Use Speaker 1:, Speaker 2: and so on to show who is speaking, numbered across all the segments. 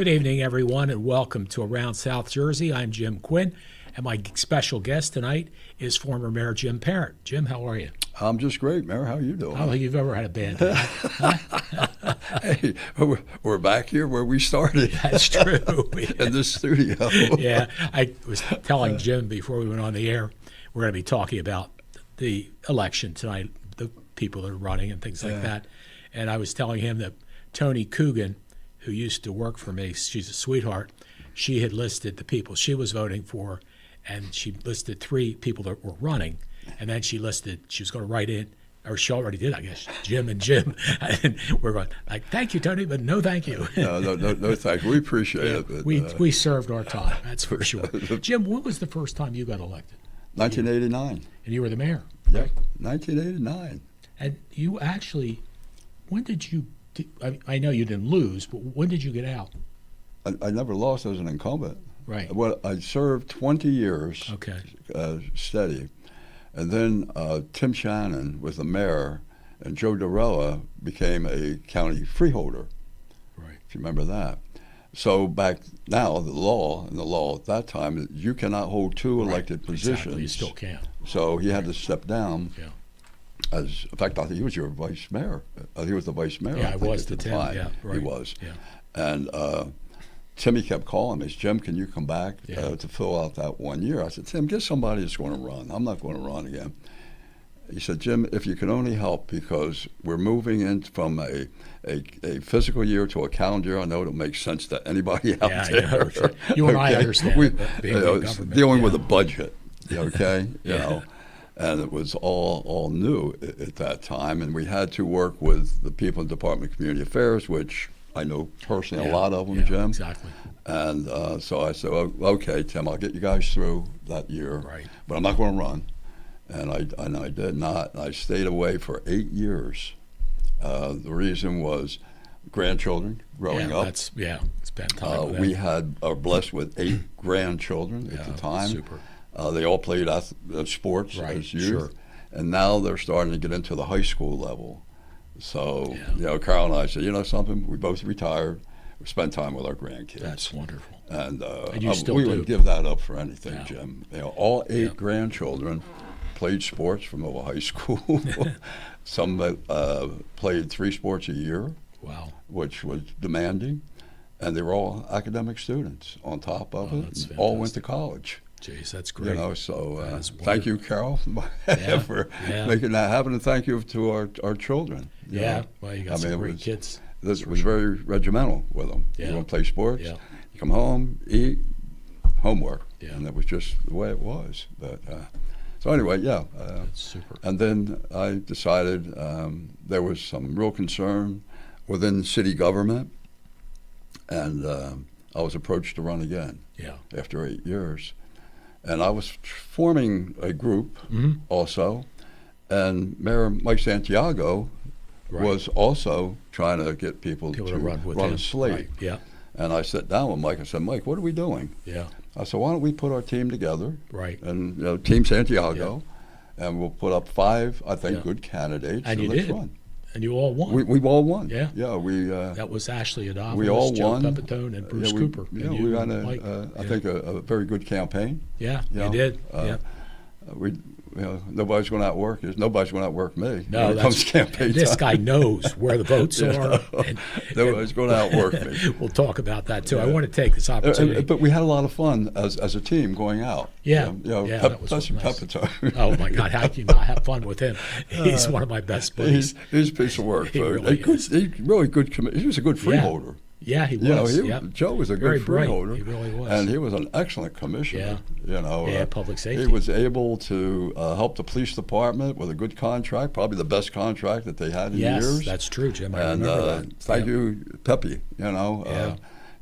Speaker 1: Good evening, everyone, and welcome to Around South Jersey. I'm Jim Quinn, and my special guest tonight is former Mayor Jim Parent. Jim, how are you?
Speaker 2: I'm just great, Mayor. How are you doing?
Speaker 1: I don't think you've ever had a bad day. Huh?
Speaker 2: Hey, we're back here where we started.
Speaker 1: That's true.
Speaker 2: In this studio.
Speaker 1: Yeah, I was telling Jim before we went on the air, we're going to be talking about the election tonight, the people that are running and things like that. And I was telling him that Tony Coogan, who used to work for me, she's a sweetheart, she had listed the people she was voting for, and she listed 3 people that were running, and then she listed, she was going to write in, or she already did, I guess, Jim and Jim. And we're going, like, thank you, Tony, but no thank you.
Speaker 2: No, thank you. We appreciate it. But,
Speaker 1: we served our time, that's for sure. Jim, when was the first time you got elected?
Speaker 2: 1989.
Speaker 1: And you were the mayor?
Speaker 2: Yeah, right? 1989.
Speaker 1: And you actually, when did you, I know you didn't lose, but when did you get out?
Speaker 2: I never lost as an incumbent.
Speaker 1: Right.
Speaker 2: Well, I served 20 years steady. And then Tim Shannon was the mayor, and Joe Dorella became a county freeholder.
Speaker 1: Right.
Speaker 2: If you remember that. So back now, the law at that time, you cannot hold 2 elected positions.
Speaker 1: Exactly. You still can.
Speaker 2: So he had to step down.
Speaker 1: Yeah.
Speaker 2: In fact, I think he was your vice mayor. He was the vice mayor.
Speaker 1: Yeah,
Speaker 2: I
Speaker 1: I
Speaker 2: think,
Speaker 1: was
Speaker 2: at
Speaker 1: the
Speaker 2: the
Speaker 1: 10.
Speaker 2: time.
Speaker 1: Yeah, right.
Speaker 2: He was.
Speaker 1: Yeah.
Speaker 2: And Timmy kept calling me. Jim, can you come back to fill out that 1 year? I said, Tim, get somebody that's going to run. I'm not going to run again. He said, Jim, if you can only help, because we're moving in from a physical year to a calendar year. I know it'll make sense to anybody out there.
Speaker 1: Yeah, you and I understand being in government.
Speaker 2: Dealing with a budget, okay? You know. And it was all new at that time, and we had to work with the people in the Department of Community Affairs, which I know personally a lot of them, Jim.
Speaker 1: Exactly.
Speaker 2: And so I said, okay, Tim, I'll get you guys through that year, but I'm not going to run. And I did not. I stayed away for 8 years. The reason was grandchildren growing up.
Speaker 1: Spent time with them.
Speaker 2: We are blessed with 8 grandchildren at the time.
Speaker 1: Super.
Speaker 2: They all played sports as youth, and now they're starting to get into the high school level. So, Carol and I said, you know something, we both retired. We spend time with our grandkids.
Speaker 1: That's wonderful.
Speaker 2: And
Speaker 1: you still
Speaker 2: we
Speaker 1: do.
Speaker 2: would give that up for anything, Jim. All 8 grandchildren played sports from over high school. Some played 3 sports a year, which was demanding. And they were all academic students on top of it. All went to college.
Speaker 1: Jeez, that's great.
Speaker 2: So thank you, Carol, for making that happen, and thank you to our children.
Speaker 1: Well, you got some great kids.
Speaker 2: This was very regimental with them. You want to play sports, you come home, eat, homework, and that was just the way it was. But so anyway,
Speaker 1: that's super.
Speaker 2: And then I decided there was some real concern within city government, and I was approached to run again after 8 years. And I was forming a group also, and Mayor Mike Santiago was also trying to get people to run a slate. And I sat down with Mike and said, Mike, what are we doing? I said, why don't we put our team together, and Team Santiago, and we'll put up 5, I think, good candidates,
Speaker 1: and
Speaker 2: let's run.
Speaker 1: And you all won.
Speaker 2: We all won.
Speaker 1: Yeah.
Speaker 2: We.
Speaker 1: That was Ashley Adamas,
Speaker 2: we all
Speaker 1: Joe
Speaker 2: won.
Speaker 1: Pepitone, and Bruce Cooper.
Speaker 2: Yeah, we ran I think a very good campaign.
Speaker 1: Yeah, you did.
Speaker 2: Nobody's going to outwork us. Nobody's going to outwork me.
Speaker 1: No,
Speaker 2: when it comes to campaign
Speaker 1: this
Speaker 2: time.
Speaker 1: guy knows where the votes are.
Speaker 2: Nobody's going to outwork me.
Speaker 1: We'll talk about that too. I want to take this opportunity.
Speaker 2: But we had a lot of fun as a team going out.
Speaker 1: That was nice.
Speaker 2: Pepitone.
Speaker 1: Oh my God, how can you not have fun with him? He's one of my best buddies.
Speaker 2: He's a piece of work.
Speaker 1: He really is.
Speaker 2: He was a good freeholder.
Speaker 1: Yeah, he was.
Speaker 2: Joe was a good freeholder.
Speaker 1: He really was.
Speaker 2: And he was an excellent commissioner.
Speaker 1: Public safety.
Speaker 2: He was able to help the police department with a good contract, probably the best contract that they had in years.
Speaker 1: Yes, that's true, Jim. I
Speaker 2: and
Speaker 1: remember that.
Speaker 2: Thank you, Pepe.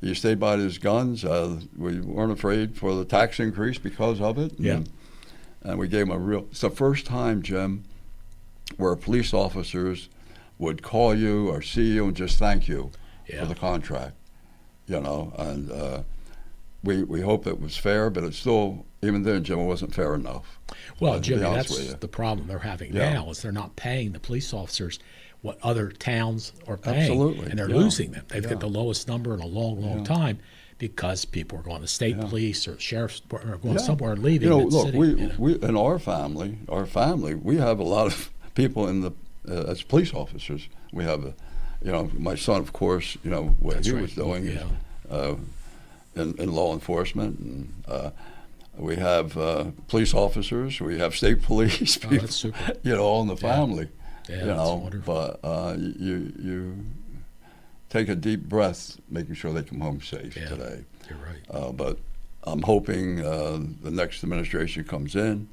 Speaker 2: He stayed by his guns. We weren't afraid for the tax increase because of it. And we gave him it's the first time, Jim, where police officers would call you or see you and just thank you for the contract, and we hope it was fair, but it's still, even then, Jim, it wasn't fair enough.
Speaker 1: Well, Jimmy, that's the problem they're having now is they're not paying the police officers what other towns are paying.
Speaker 2: Absolutely.
Speaker 1: And they're
Speaker 2: Yeah.
Speaker 1: losing them. They've
Speaker 2: Yeah.
Speaker 1: got the lowest number in a long, long time because people are going to state police or sheriff's department or going somewhere and leaving the
Speaker 2: Look,
Speaker 1: city.
Speaker 2: we in our family, we have a lot of people in the as police officers. We have, my son, of course, what
Speaker 1: That's
Speaker 2: he
Speaker 1: right.
Speaker 2: was doing in law enforcement, and we have police officers, we have state police people,
Speaker 1: that's super.
Speaker 2: All in the family.
Speaker 1: Yeah, that's wonderful.
Speaker 2: But you take a deep breath, making sure they come home safe today.
Speaker 1: You're right.
Speaker 2: But I'm hoping the next administration comes in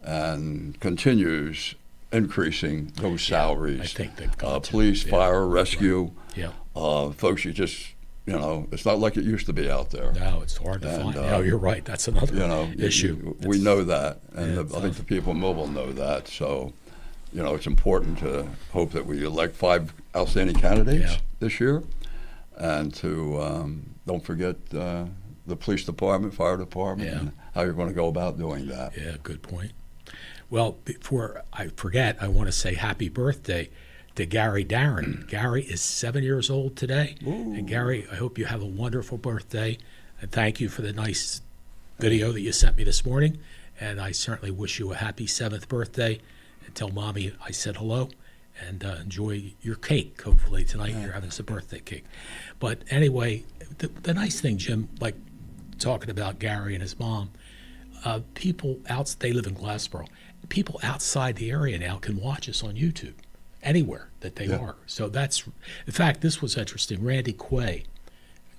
Speaker 2: and continues increasing those salaries.
Speaker 1: I think they've got
Speaker 2: police,
Speaker 1: to.
Speaker 2: fire, rescue.
Speaker 1: Yeah.
Speaker 2: Folks, you just, it's not like it used to be out there.
Speaker 1: No, it's hard to find. No, you're right. That's another issue.
Speaker 2: We know that, and
Speaker 1: Yeah,
Speaker 2: I think the people in Millville know that. So, it's important to hope that we elect 5 outstanding candidates this year, and to don't forget the police department, fire department, and how you're going to go about doing that.
Speaker 1: Yeah, good point. Well, before I forget, I want to say happy birthday to Gary Darren. Gary is 7 years old today.
Speaker 2: Ooh.
Speaker 1: And Gary, I hope you have a wonderful birthday. And thank you for the nice video that you sent me this morning. And I certainly wish you a happy 7th birthday. And tell Mommy I said hello. And enjoy your cake, hopefully, tonight. You're having some birthday cake. But anyway, the nice thing, Jim, like talking about Gary and his mom, people they live in Glassboro. People outside the area now can watch us on YouTube, anywhere that they are. So that's, in fact, this was interesting. Randy Quay,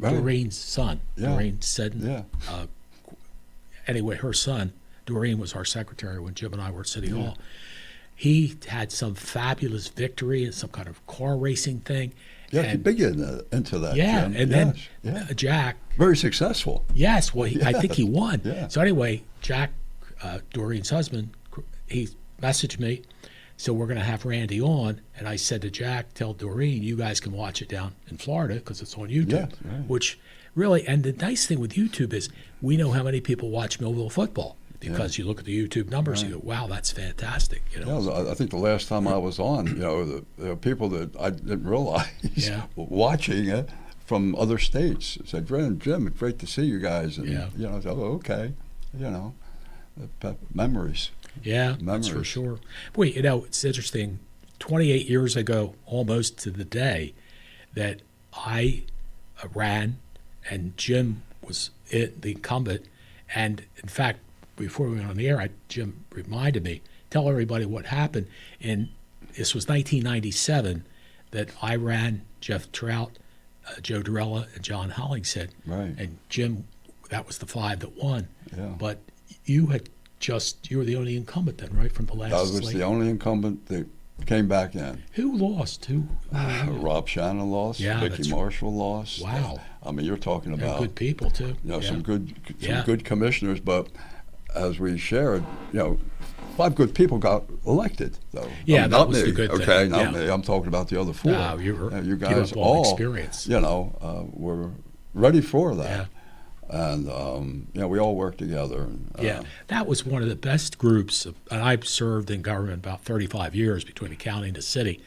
Speaker 1: Doreen's son, Doreen Seddon. Anyway, her son, Doreen, was our secretary when Jim and I were at City Hall. He had some fabulous victory in some kind of car racing thing.
Speaker 2: Yeah, he's big into that.
Speaker 1: Yeah,
Speaker 2: Jim.
Speaker 1: and then Jack.
Speaker 2: Very successful.
Speaker 1: Yes, well, I think he won.
Speaker 2: Yeah.
Speaker 1: So anyway, Jack, Doreen's husband, he messaged me, so we're going to have Randy on. And I said to Jack, tell Doreen, you guys can watch it down in Florida because it's on YouTube.
Speaker 2: Yeah, right.
Speaker 1: Which really, and the nice thing with YouTube is we know how many people watch Millville football because you look at the YouTube numbers, you go, wow, that's fantastic.
Speaker 2: Yeah, I think the last time I was on, there were people that I didn't realize watching it from other states. I said, Jim, it's great to see you guys. And, I said, oh, okay, memories.
Speaker 1: Yeah, that's for sure. Boy, it's interesting. 28 years ago, almost to the day, that I ran and Jim was the incumbent. And in fact, before we went on the air, Jim reminded me, tell everybody what happened. And this was 1997 that I ran, Jeff Trout, Joe Durella, and John Hollingshead.
Speaker 2: Right.
Speaker 1: And Jim, that was the 5 that won.
Speaker 2: Yeah.
Speaker 1: But you were the only incumbent then, right, from the last
Speaker 2: I was
Speaker 1: slate?
Speaker 2: the only incumbent that came back in.
Speaker 1: Who lost?
Speaker 2: Rob Shannon lost.
Speaker 1: Yeah,
Speaker 2: Vicky Marshall lost.
Speaker 1: Wow.
Speaker 2: I mean, you're talking about
Speaker 1: good people too.
Speaker 2: Some good commissioners, but as we shared, 5 good people got elected, though.
Speaker 1: Yeah,
Speaker 2: not
Speaker 1: that was
Speaker 2: me.
Speaker 1: the good thing.
Speaker 2: Okay, not me. I'm talking about the other 4.
Speaker 1: No,
Speaker 2: you guys all
Speaker 1: experience.
Speaker 2: Were ready for that.
Speaker 1: Yeah.
Speaker 2: And we all worked together.
Speaker 1: That was one of the best groups. And I've served in government about 35 years between the county and the city.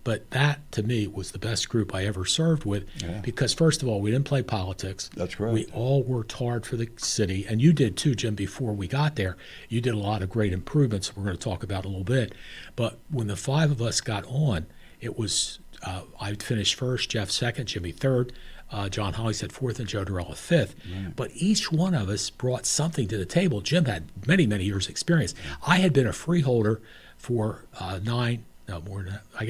Speaker 1: But that, to me, was the best group I ever served with because, first of all, we didn't play politics.
Speaker 2: That's correct.
Speaker 1: We all worked hard for the city. And you did too, Jim, before we got there. You did a lot of great improvements we're going to talk about in a little bit. But when the 5 of us got on, it was I finished first, Jeff second, Jimmy third, John Hollingshead 4th, and Joe Durella 5th.
Speaker 2: Right.
Speaker 1: But each one of us brought something to the table. Jim had many, many years' experience. I had been a freeholder for 9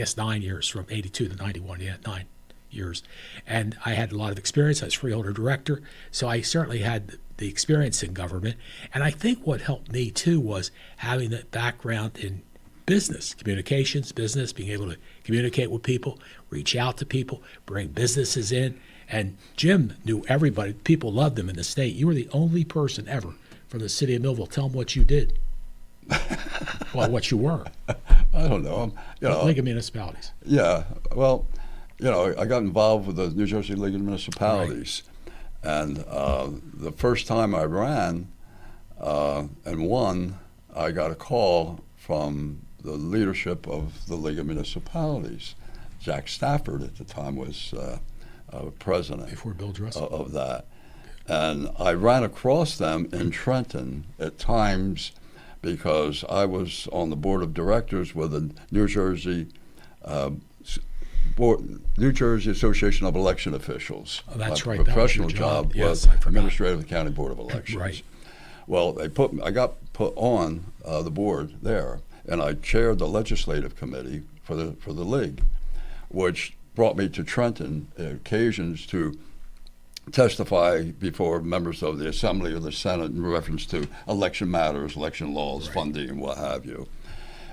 Speaker 1: years, from 82 to 91. 9 years. And I had a lot of experience. I was freeholder director. So I certainly had the experience in government. And I think what helped me, too, was having that background in business, communications, business, being able to communicate with people, reach out to people, bring businesses in. And Jim knew everybody. People loved him in the state. You were the only person ever from the city of Millville. Tell them what you did. Well, what you were.
Speaker 2: I don't know.
Speaker 1: League of Municipalities.
Speaker 2: Yeah. Well, I got involved with the New Jersey League of Municipalities. Right. And the first time I ran and won, I got a call from the leadership of the League of Municipalities. Jack Stafford at the time was president
Speaker 1: before Bill Dressel
Speaker 2: of that. And I ran across them in Trenton at times because I was on the board of directors with the New Jersey Association of Election Officials.
Speaker 1: Oh, that's
Speaker 2: My
Speaker 1: right.
Speaker 2: professional
Speaker 1: That was your
Speaker 2: job
Speaker 1: yes,
Speaker 2: was administrator of the County Board of Elections.
Speaker 1: Right.
Speaker 2: Well, I got put on the board there, and I chaired the legislative committee for the league, which brought me to Trenton at occasions to testify before members of the Assembly or the Senate in reference to election matters, election laws, right, funding, and what have you.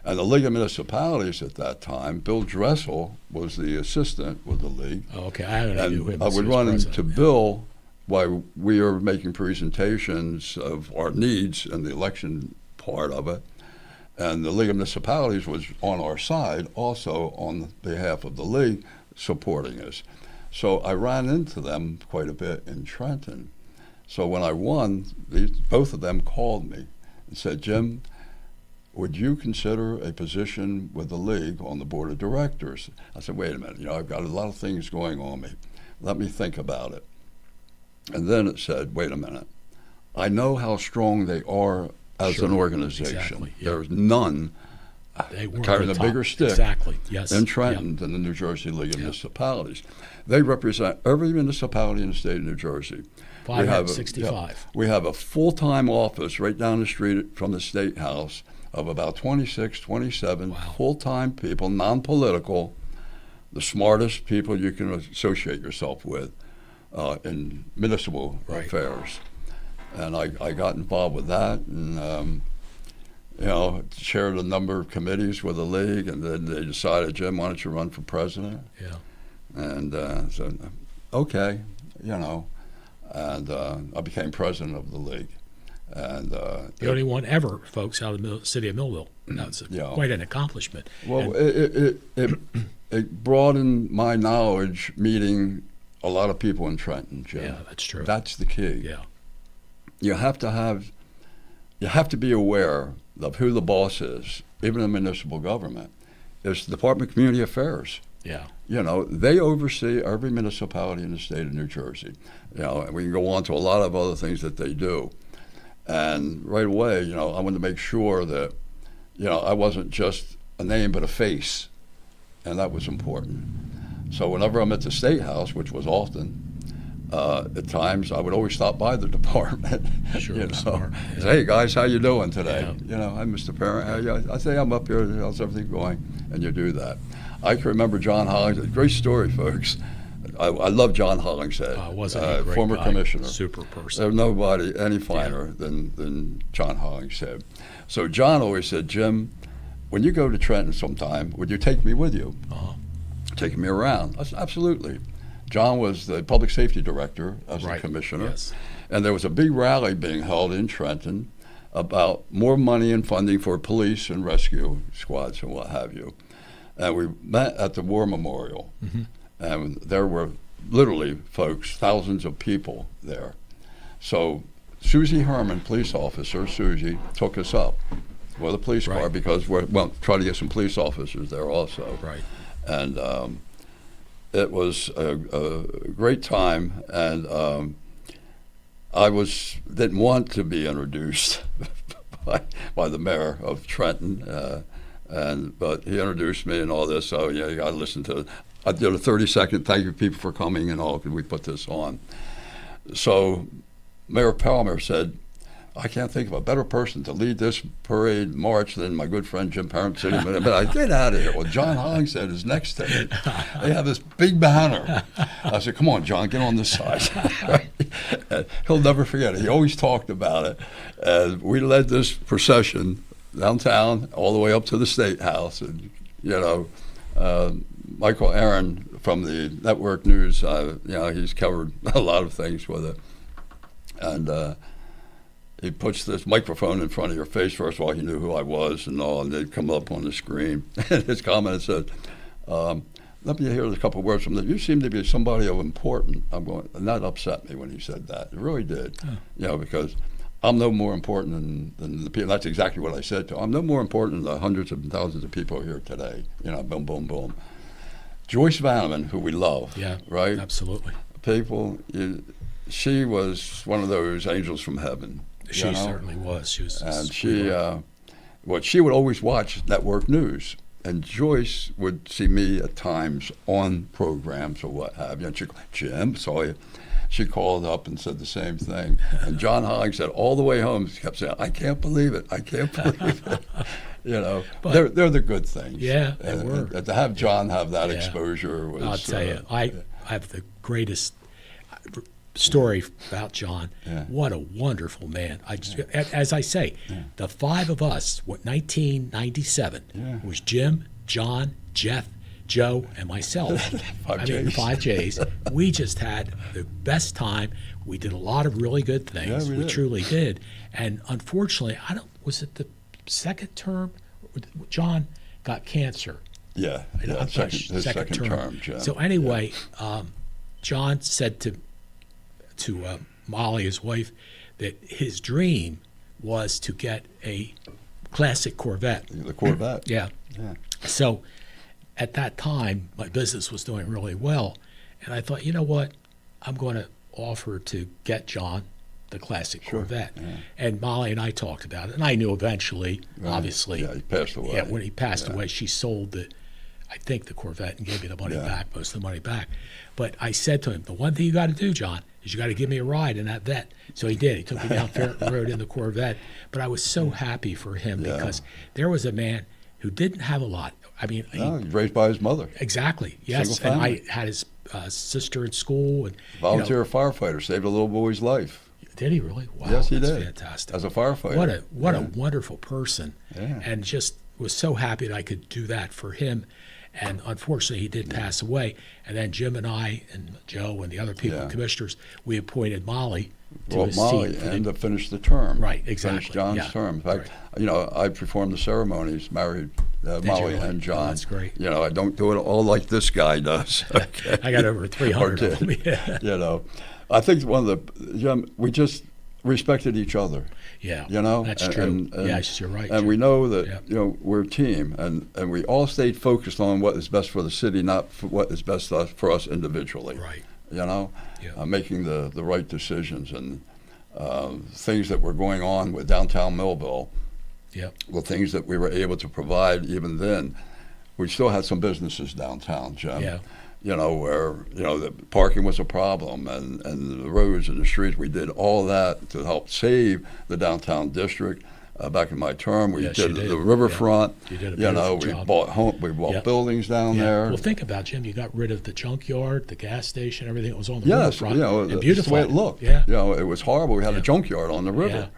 Speaker 2: And the League of Municipalities at that time, Bill Dressel was the assistant with the league.
Speaker 1: Oh, okay. I knew him.
Speaker 2: I would run into Bill while we were making presentations of our needs and the election part of it. And the League of Municipalities was on our side, also on behalf of the league, supporting us. So I ran into them quite a bit in Trenton. So when I won, both of them called me and said, Jim, would you consider a position with the league on the board of directors? I said, wait a minute, I've got a lot of things going on me. Let me think about it. And then it said, wait a minute, I know how strong they are as an organization.
Speaker 1: Exactly, yeah.
Speaker 2: There's none carrying a bigger stick in Trenton than the New Jersey League of Municipalities. They represent every municipality in the state of New Jersey.
Speaker 1: 565.
Speaker 2: We have a full-time office right down the street from the State House of about 26, 27 full-time people, non-political, the smartest people you can associate yourself with in municipal affairs. And I got involved with that, and chaired a number of committees with the league, and then they decided, Jim, why don't you run for president?
Speaker 1: Yeah.
Speaker 2: And so, okay, and I became president of the league. And
Speaker 1: the only one ever, folks, out of the city of Millville. That's quite an accomplishment.
Speaker 2: Well, it broadened my knowledge meeting a lot of people in Trenton, Jim.
Speaker 1: Yeah, that's true.
Speaker 2: That's the key.
Speaker 1: Yeah.
Speaker 2: You have to be aware of who the boss is, even in municipal government. It's the Department of Community Affairs.
Speaker 1: Yeah.
Speaker 2: They oversee every municipality in the state of New Jersey. And we can go on to a lot of other things that they do. And right away, I wanted to make sure that, I wasn't just a name but a face, and that was important. So whenever I'm at the State House, which was often, at times I would always stop by the department.
Speaker 1: Sure, smart. Yeah.
Speaker 2: Say, hey guys, how you doing today? Yeah. Hi, Mr. Parent. I say I'm up here. How's everything going? And you do that. I can remember John Hollingshead. Great story, folks. I love John Hollingshead.
Speaker 1: Wasn't he a great
Speaker 2: former
Speaker 1: guy?
Speaker 2: Commissioner.
Speaker 1: Super person.
Speaker 2: There's nobody any finer than John Hollingshead. So John always said, Jim, when you go to Trenton sometime, would you take me with you? Taking me around. I said, absolutely. John was the public safety director as a commissioner.
Speaker 1: Yes.
Speaker 2: And there was a big rally being held in Trenton about more money and funding for police and rescue squads and what have you. And we met at the War Memorial. Mm-hmm. And there were literally, folks, thousands of people there. So Susie Herman, police officer, Susie, took us up with a police car because we're trying to get some police officers there also.
Speaker 1: Right.
Speaker 2: And it was a great time, and I didn't want to be introduced by the mayor of Trenton, but he introduced me and all this. So you got to listen to it. I did a 30-second thank you people for coming and all. Could we put this on? So Mayor Palmer said, I can't think of a better person to lead this parade march than my good friend Jim Parent City. But I get out of here. Well, John Hollingshead is next to me. They have this big banner. I said, come on, John, get on this side. He'll never forget it. He always talked about it. And we led this procession downtown all the way up to the State House. And, Michael Aaron from the Network News, he's covered a lot of things with it. And he puts this microphone in front of your face. First of all, he knew who I was and all, and they'd come up on the screen. And his comment said, let me hear a couple of words from this. You seem to be somebody of importance. I'm going, and that upset me when he said that. It really did. Because I'm no more important than the people. That's exactly what I said to him. I'm no more important than the hundreds of thousands of people here today. Boom, boom, boom. Joyce Vanneman, who we love.
Speaker 1: Yeah,
Speaker 2: right?
Speaker 1: Absolutely.
Speaker 2: People, she was one of those angels from heaven.
Speaker 1: She certainly was. She was,
Speaker 2: and she would always watch network news. And Joyce would see me at times on programs or what have you. And she'd go, Jim, saw you. She called up and said the same thing. And John Hogg said all the way home, she kept saying, I can't believe it. I can't believe it. But they're the good things.
Speaker 1: Yeah, they were.
Speaker 2: And to have John have that exposure was...
Speaker 1: I'll tell you, I have the greatest story about John.
Speaker 2: Yeah.
Speaker 1: What a wonderful man. As I say, the five of us, 1997, was Jim, John, Jeff, Joe, and myself. Five J's. We just had the best time. We did a lot of really good things.
Speaker 2: Yeah, we did.
Speaker 1: Truly did. And unfortunately, was it the second term? John got cancer.
Speaker 2: Yeah, his second term. Jim.
Speaker 1: So anyway, John said to Molly, his wife, that his dream was to get a classic Corvette.
Speaker 2: The Corvette.
Speaker 1: Yeah. So at that time, my business was doing really well, and I thought, you know what, I'm going to offer to get John the classic Corvette. Yeah. And Molly and I talked about it, and I knew eventually, obviously.
Speaker 2: Yeah, he passed away.
Speaker 1: Yeah, when he passed away, she sold the Corvette and gave me the money back, most of the money back. But I said to him, the one thing you got to do, John, is you got to give me a ride in that vet. So he did. He took me down Ferreton Road in the Corvette. But I was so happy for him because there was a man who didn't have a lot. I mean,
Speaker 2: he was raised by his mother.
Speaker 1: Exactly. Yes. And I had his sister in school. And
Speaker 2: volunteer firefighter, saved a little boy's life.
Speaker 1: Did he really? Wow.
Speaker 2: Yes, he
Speaker 1: that's
Speaker 2: did.
Speaker 1: Fantastic.
Speaker 2: As a firefighter.
Speaker 1: What a wonderful person.
Speaker 2: Yeah.
Speaker 1: And just was so happy that I could do that for him. And unfortunately, he did pass away. And then Jim and I and Joe and the other people, commissioners, we appointed Molly to his seat.
Speaker 2: And to finish the term.
Speaker 1: Right, exactly.
Speaker 2: Finish John's term. In fact, I performed the ceremonies, married Molly and John.
Speaker 1: Oh, that's great.
Speaker 2: I don't do it all like this guy does. Okay?
Speaker 1: I got over 300 of them. Yeah.
Speaker 2: I think we just respected each other.
Speaker 1: Yeah,
Speaker 2: that's
Speaker 1: true. Yes, you're right.
Speaker 2: And we know that we're a team, and we all stayed focused on what is best for the city, not for what is best for us individually.
Speaker 1: Right.
Speaker 2: Making the right decisions and things that were going on with downtown Millville.
Speaker 1: Yeah.
Speaker 2: The things that we were able to provide even then. We still had some businesses downtown, Jim.
Speaker 1: Yeah.
Speaker 2: Where the parking was a problem, and the roads and the streets. We did all that to help save the downtown district. Back in my term, we did the riverfront.
Speaker 1: You did a beautiful job.
Speaker 2: We bought buildings down there.
Speaker 1: Well, think about it, Jim. You got rid of the junkyard, the gas station, everything that was on the riverfront.
Speaker 2: And
Speaker 1: beautiful.
Speaker 2: That's the way it looked.
Speaker 1: Yeah.
Speaker 2: It was horrible. We had a junkyard on the river.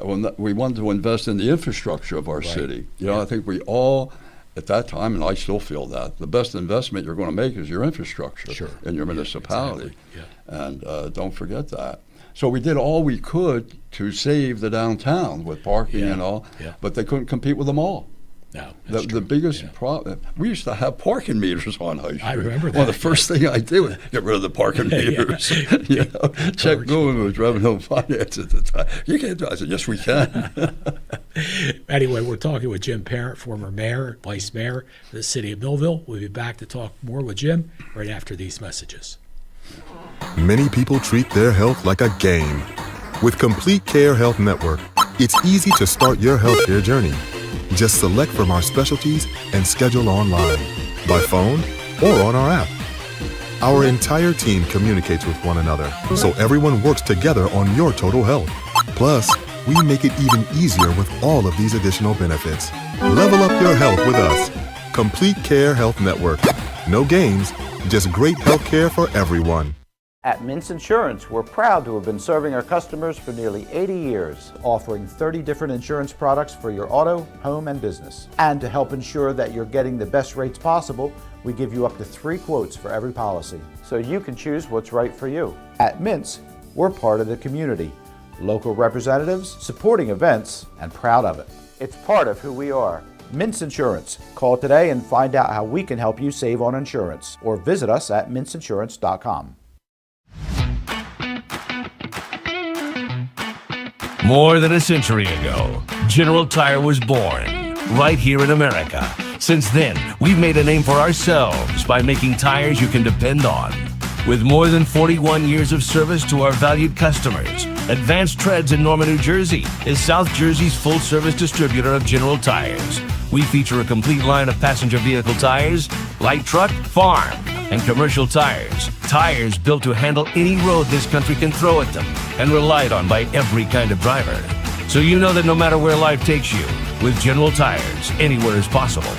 Speaker 2: Yeah. We wanted to invest in the infrastructure of our city. I think we all, at that time, and I still feel that, the best investment you're going to make is your infrastructure in your municipality.
Speaker 1: Exactly.
Speaker 2: And don't forget that. So we did all we could to save the downtown with parking and all, but they couldn't compete with them all.
Speaker 1: No,
Speaker 2: the biggest problem, we used to have parking meters on High Street.
Speaker 1: I remember that.
Speaker 2: One of the first things I did was get rid of the parking meters. Chuck Gould was revenue finance at the time. You can't do it. I said, yes, we can.
Speaker 1: Anyway, we're talking with Jim Parent, former mayor, vice mayor of the city of Millville. We'll be back to talk more with Jim right after these messages.
Speaker 3: Many people treat their health like a game. With Complete Care Health Network, it's easy to start your healthcare journey. Just select from our specialties and schedule online, by phone, or on our app. Our entire team communicates with one another, so everyone works together on your total health. Plus, we make it even easier with all of these additional benefits. Level up your health with us. Complete Care Health Network. No games, just great health care for everyone.
Speaker 4: At Mintz Insurance, we're proud to have been serving our customers for nearly 80 years, offering 30 different insurance products for your auto, home, and business. And to help ensure that you're getting the best rates possible, we give you up to 3 quotes for every policy, so you can choose what's right for you. At Mintz, we're part of the community, local representatives, supporting events, and proud of it. It's part of who we are. Mintz Insurance. Call today and find out how we can help you save on insurance, or visit us at mintzinsurance.com.
Speaker 5: More than a century ago, General Tire was born right here in America, Since then, we've made a name for ourselves by making tires you can depend on. With more than 41 years of service to our valued customers, Advanced Treads in Norman, New Jersey is South Jersey's full-service distributor of General Tires. We feature a complete line of passenger vehicle tires, light truck, farm, and commercial tires. Tires built to handle any road this country can throw at them and relied on by every kind of driver. So you know that no matter where life takes you, with General Tires, anywhere is possible.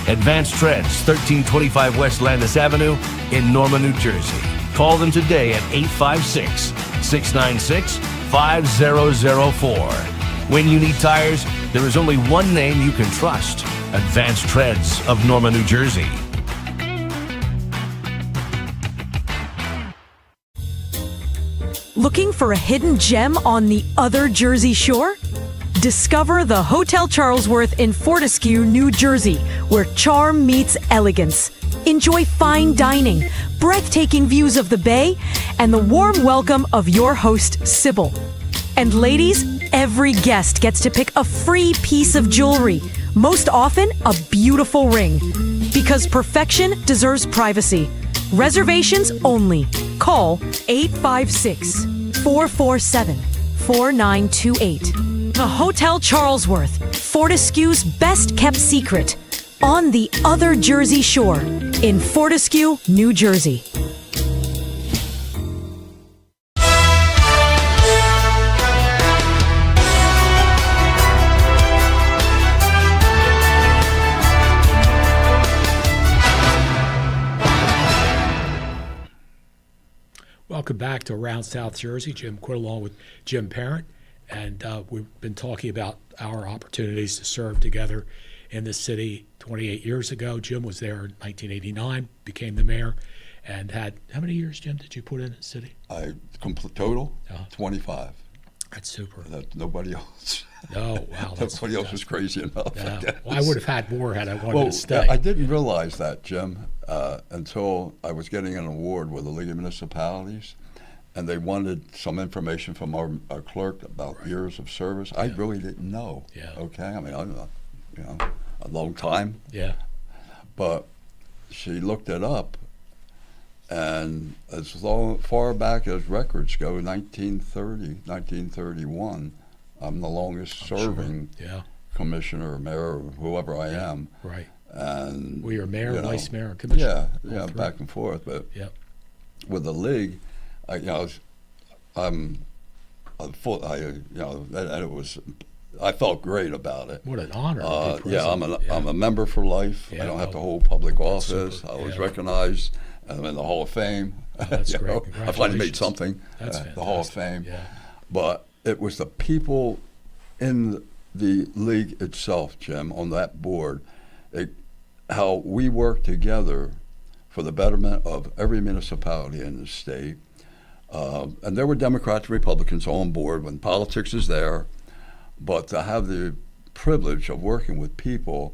Speaker 5: Advanced Treads, 1325 West Landis Avenue in Norman, New Jersey. Call them today at 856-696-5004. When you need tires, there is only one name you can trust. Advanced Treads of Norman, New Jersey.
Speaker 6: Looking for a hidden gem on the other Jersey Shore? Discover the Hotel Charlesworth in Fortescue, New Jersey, where charm meets elegance. Enjoy fine dining, breathtaking views of the bay, and the warm welcome of your host, Sybil. And ladies, every guest gets to pick a free piece of jewelry, most often a beautiful ring. Because perfection deserves privacy. Reservations only. Call 856-447-4928. The Hotel Charlesworth, Fortescue's best kept secret, on the other Jersey Shore in Fortescue, New Jersey.
Speaker 1: Welcome back to Around South Jersey. Jim Quinn along with Jim Parent. And we've been talking about our opportunities to serve together in the city 28 years ago. Jim was there in 1989, became the mayor, and had, how many years, Jim, did you put in the city?
Speaker 2: Total, 25.
Speaker 1: That's super.
Speaker 2: Nobody else.
Speaker 1: Oh, wow.
Speaker 2: Nobody else was crazy enough.
Speaker 1: Well, I would have had more had I wanted to stay.
Speaker 2: I didn't realize that, Jim, until I was getting an award with the League of Municipalities. And they wanted some information from our clerk about years of service. I really didn't know.
Speaker 1: Yeah.
Speaker 2: Okay. I mean, a long time.
Speaker 1: Yeah.
Speaker 2: But she looked it up, and as far back as records go, 1930, 1931, I'm the longest serving commissioner, mayor, or whoever I am.
Speaker 1: Right.
Speaker 2: And
Speaker 1: we are mayor, vice mayor, and commissioner.
Speaker 2: Yeah, back and forth. But with the league. And it was. I felt great about it.
Speaker 1: What an honor!
Speaker 2: I'm a member for life. I don't have to hold public office. I was recognized. I'm in the Hall of Fame.
Speaker 1: Oh, that's great.
Speaker 2: I finally made something.
Speaker 1: That's
Speaker 2: the Hall of Fame.
Speaker 1: Yeah.
Speaker 2: But it was the people in the league itself, Jim, on that board, how we work together for the betterment of every municipality in the state. And there were Democrats and Republicans on board when politics is there, but to have the privilege of working with people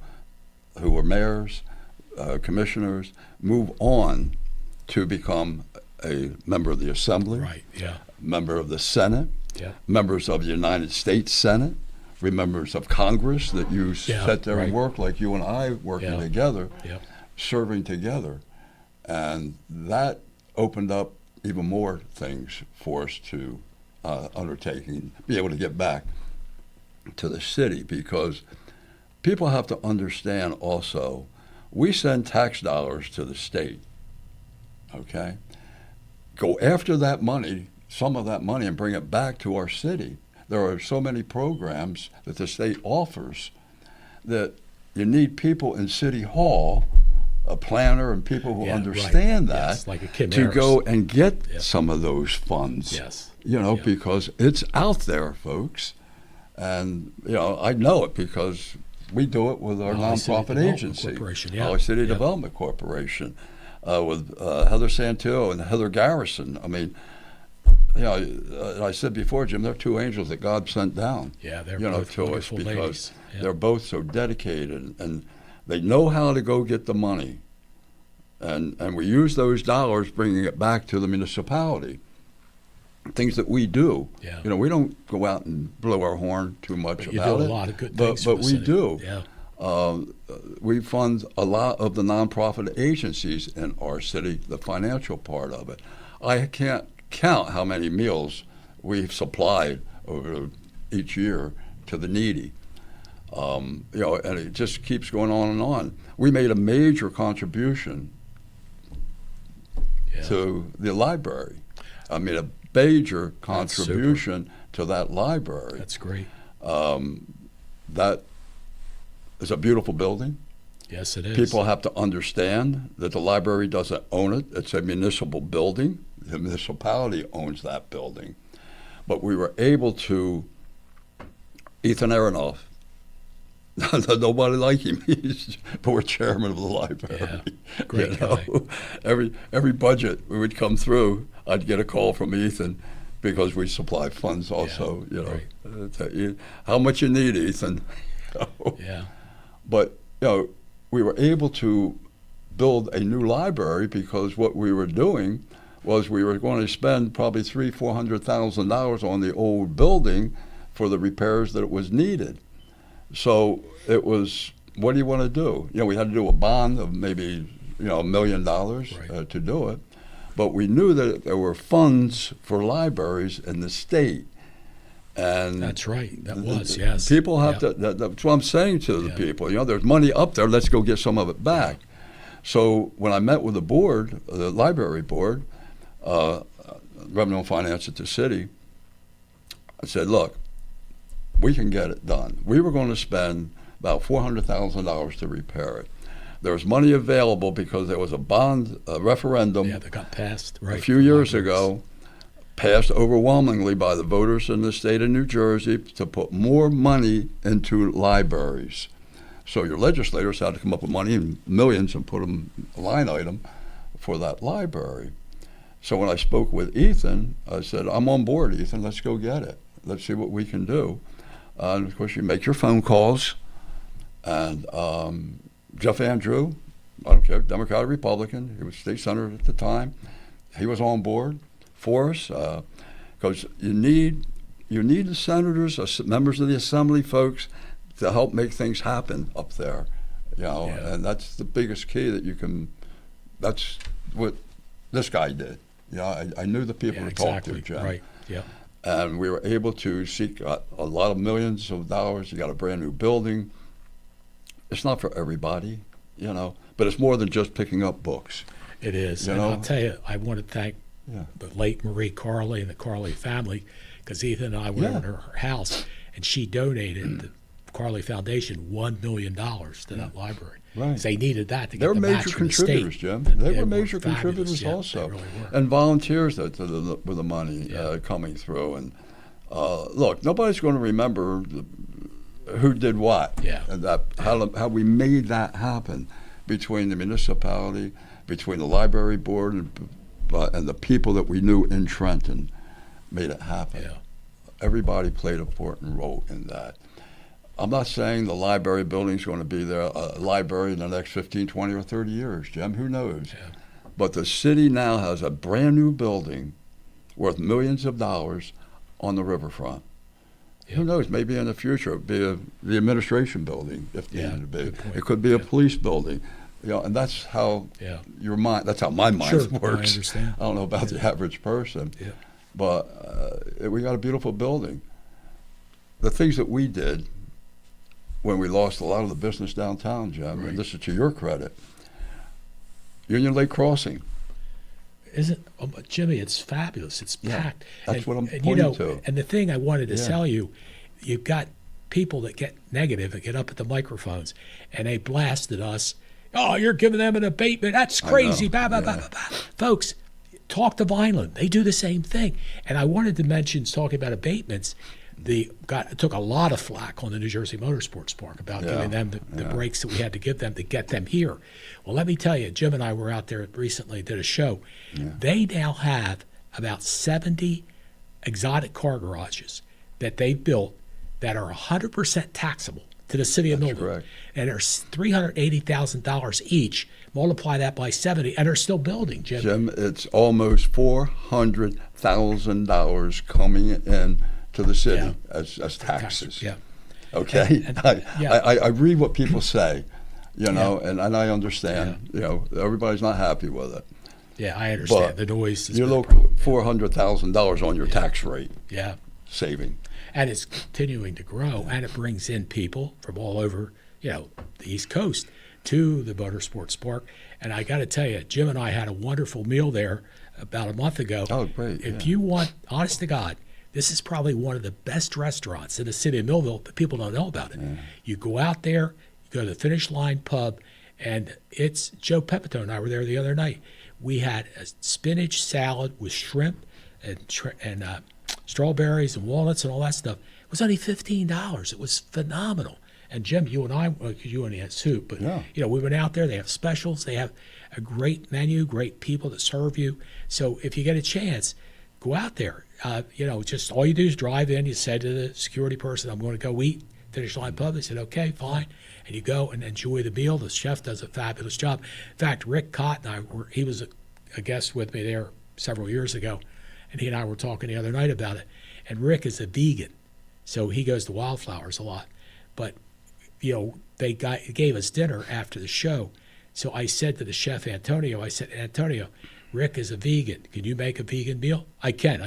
Speaker 2: who were mayors, commissioners, move on to become a member of the Assembly, member of the Senate, members of the United States Senate, members of Congress that you sat there and worked like you and I working together, serving together. And that opened up even more things for us to undertaking, be able to get back to the city, because people have to understand also, we send tax dollars to the state, okay? Go after that money, some of that money, and bring it back to our city. There are so many programs that the state offers that you need people in City Hall, a planner and people who understand that,
Speaker 1: like a Kim
Speaker 2: to
Speaker 1: Harris.
Speaker 2: Go and get some of those funds.
Speaker 1: Yes.
Speaker 2: Because it's out there, folks. And, I know it because we do it with our nonprofit agency, Valley City Development Corporation, with Heather Santillo and Heather Garrison. I mean, I said before, Jim, they're two angels that God sent down,
Speaker 1: they're both
Speaker 2: to us, because
Speaker 1: ladies.
Speaker 2: they're both so dedicated, and they know how to go get the money. And we use those dollars, bringing it back to the municipality. Things that we do. We don't go out and blow our horn too much
Speaker 1: but
Speaker 2: about it.
Speaker 1: You do a lot of good things.
Speaker 2: But we do. We fund a lot of the nonprofit agencies in our city, the financial part of it. I can't count how many meals we've supplied over each year to the needy. And it just keeps going on and on. We made a major contribution to the library. I mean, a major contribution to that library.
Speaker 1: That's great.
Speaker 2: That is a beautiful building.
Speaker 1: Yes, it is.
Speaker 2: People have to understand that the library doesn't own it. It's a municipal building. The municipality owns that building. But we were able to, Ethan Aronoff, nobody like him. He's board chairman of the library.
Speaker 1: Yeah, great guy.
Speaker 2: Every budget we would come through, I'd get a call from Ethan because we supply funds also.
Speaker 1: Right.
Speaker 2: How much you need, Ethan?
Speaker 1: Yeah.
Speaker 2: But we were able to build a new library because what we were doing was we were going to spend probably $300,000-$400,000 on the old building for the repairs that it was needed. So it was, what do you want to do? We had to do a bond of maybe $1 million to do it. But we knew that there were funds for libraries in the state. And
Speaker 1: that's right. That was, yes.
Speaker 2: People have to, that's what I'm saying to the people. There's money up there, let's go get some of it back. So when I met with the board, the library board, Revenue and Finance at the city, I said, look, we can get it done. We were going to spend about $400,000 to repair it. There was money available because there was a bond referendum
Speaker 1: that got passed a
Speaker 2: few years ago, passed overwhelmingly by the voters in the state of New Jersey to put more money into libraries. So your legislators had to come up with money in millions and put them a line item for that library. So when I spoke with Ethan, I said, I'm on board, Ethan, let's go get it. Let's see what we can do. And of course, you make your phone calls. And Jeff Andrew, I don't care, Democrat or Republican, he was state senator at the time, he was on board for us, because you need the senators, members of the assembly folks, to help make things happen up there, and that's the biggest key that you can. That's what this guy did. I knew the people to talk to, Jim.
Speaker 1: Right. Yeah.
Speaker 2: And we were able to seek a lot of millions of dollars. You got a brand new building. It's not for everybody, but it's more than just picking up books.
Speaker 1: It is. And I'll tell you, I want to thank the late Marie Carley and the Carley family, because Ethan and I went over to her house, and she donated the Carley Foundation $1 million to that library.
Speaker 2: Right.
Speaker 1: Because they needed that to
Speaker 2: They
Speaker 1: get
Speaker 2: were
Speaker 1: the match
Speaker 2: major
Speaker 1: from the
Speaker 2: contributors,
Speaker 1: state.
Speaker 2: Jim.
Speaker 1: And
Speaker 2: They were major contributors also.
Speaker 1: They really were.
Speaker 2: And volunteers with the money coming through. And look, nobody's going to remember who did what.
Speaker 1: Yeah.
Speaker 2: And how we made that happen between the municipality, between the library board, and the people that we knew in Trenton made it happen.
Speaker 1: Yeah.
Speaker 2: Everybody played an important role in that. I'm not saying the library building's going to be there, a library in the next 15, 20, or 30 years, Jim. Who knows?
Speaker 1: Yeah.
Speaker 2: But the city now has a brand new building worth millions of dollars on the riverfront.
Speaker 1: Yeah.
Speaker 2: Who knows? Maybe in the future it'll be the administration building, if needed to be.
Speaker 1: Good point.
Speaker 2: It could be a police building. And that's how your mind. That's how my mind works.
Speaker 1: I understand.
Speaker 2: I don't know about the average person, but we got a beautiful building. The things that we did when we lost a lot of the business downtown, Jim, and this is to your credit, Union Lake Crossing.
Speaker 1: Jimmy, it's fabulous. It's packed.
Speaker 2: That's what I'm pointing to.
Speaker 1: And the thing I wanted to tell you, you've got people that get negative and get up at the microphones, and they blasted us. Oh, you're giving them an abatement. That's crazy. Blah, blah, blah, blah, blah. Folks, talk to Vineland. They do the same thing. And I wanted to mention, talking about abatements, took a lot of flack on the New Jersey Motorsports Park about giving them the breaks that we had to give them to get them here. Well, let me tell you, Jim and I were out there recently, did a show. Yeah. They now have about 70 exotic car garages that they built that are 100% taxable to the city of Millville.
Speaker 2: Correct.
Speaker 1: And they're $380,000 each. Multiply that by 70, and they're still building, Jim.
Speaker 2: Jim, it's almost $400,000 coming in to the city as taxes.
Speaker 1: Yeah.
Speaker 2: Okay,
Speaker 1: And,
Speaker 2: I read what people say, and I understand. Everybody's not happy with it.
Speaker 1: Yeah, I understand.
Speaker 2: But
Speaker 1: the noise is
Speaker 2: you look $400,000 on your tax rate.
Speaker 1: Yeah.
Speaker 2: Saving.
Speaker 1: And it's continuing to grow, and it brings in people from all over, the East Coast to the Motorsports Park. And I got to tell you, Jim and I had a wonderful meal there about a month ago.
Speaker 2: Oh, great.
Speaker 1: If you want, honest to God, this is probably one of the best restaurants in the city of Millville, but people don't know about it. Yeah. You go out there, you go to the Finish Line Pub, and it's Joe Pepito and I were there the other night. We had a spinach salad with shrimp and strawberries and walnuts and all that stuff. It was only $15. It was phenomenal. And Jim, you and I, you only had soup, but we went out there. They have specials. They have a great menu, great people that serve you. So if you get a chance, go out there. Just all you do is drive in. You say to the security person, "I'm going to go eat." Finish Line Pub. They said, "Okay, fine," and you go and enjoy the meal. The chef does a fabulous job. In fact, Rick Cott and he was a guest with me there several years ago, and he and I were talking the other night about it. And Rick is a vegan, so he goes to Wildflowers a lot. But they gave us dinner after the show. So I said to the chef Antonio, Antonio, Rick is a vegan. Can you make a vegan meal? I can.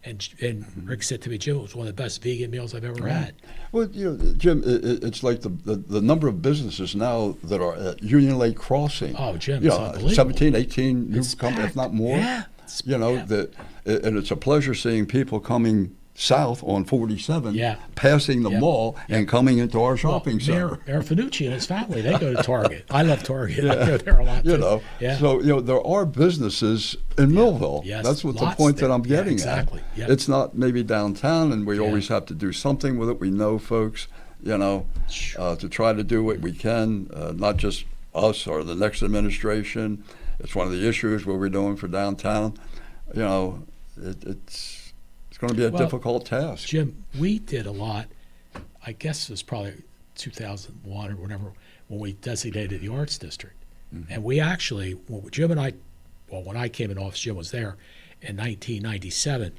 Speaker 1: And Rick said to me, Jim, it was one of the best vegan meals I've ever had.
Speaker 2: Well, Jim, it's like the number of businesses now that are at Union Lake Crossing.
Speaker 1: Oh, Jim, it's unbelievable.
Speaker 2: 17, 18 new companies, if not more.
Speaker 1: Yeah.
Speaker 2: And it's a pleasure seeing people coming south on 47, passing the mall and coming into our shopping center.
Speaker 1: Mayor Finucci and his family, they go to Target. I love Target. I go there a lot too.
Speaker 2: So there are businesses in Millville.
Speaker 1: Yes,
Speaker 2: that's what the point that I'm getting
Speaker 1: exactly.
Speaker 2: at.
Speaker 1: Yep.
Speaker 2: It's not maybe downtown, and we always have to do something with it. We know folks, to try to do what we can, not just us or the next administration. It's one of the issues what we're doing for downtown. It's going to be a difficult task.
Speaker 1: Jim, we did a lot. I guess it was probably 2001 or whatever when we designated the Arts District. Mm-hmm. And we actually, when I came in office, Jim was there in 1997,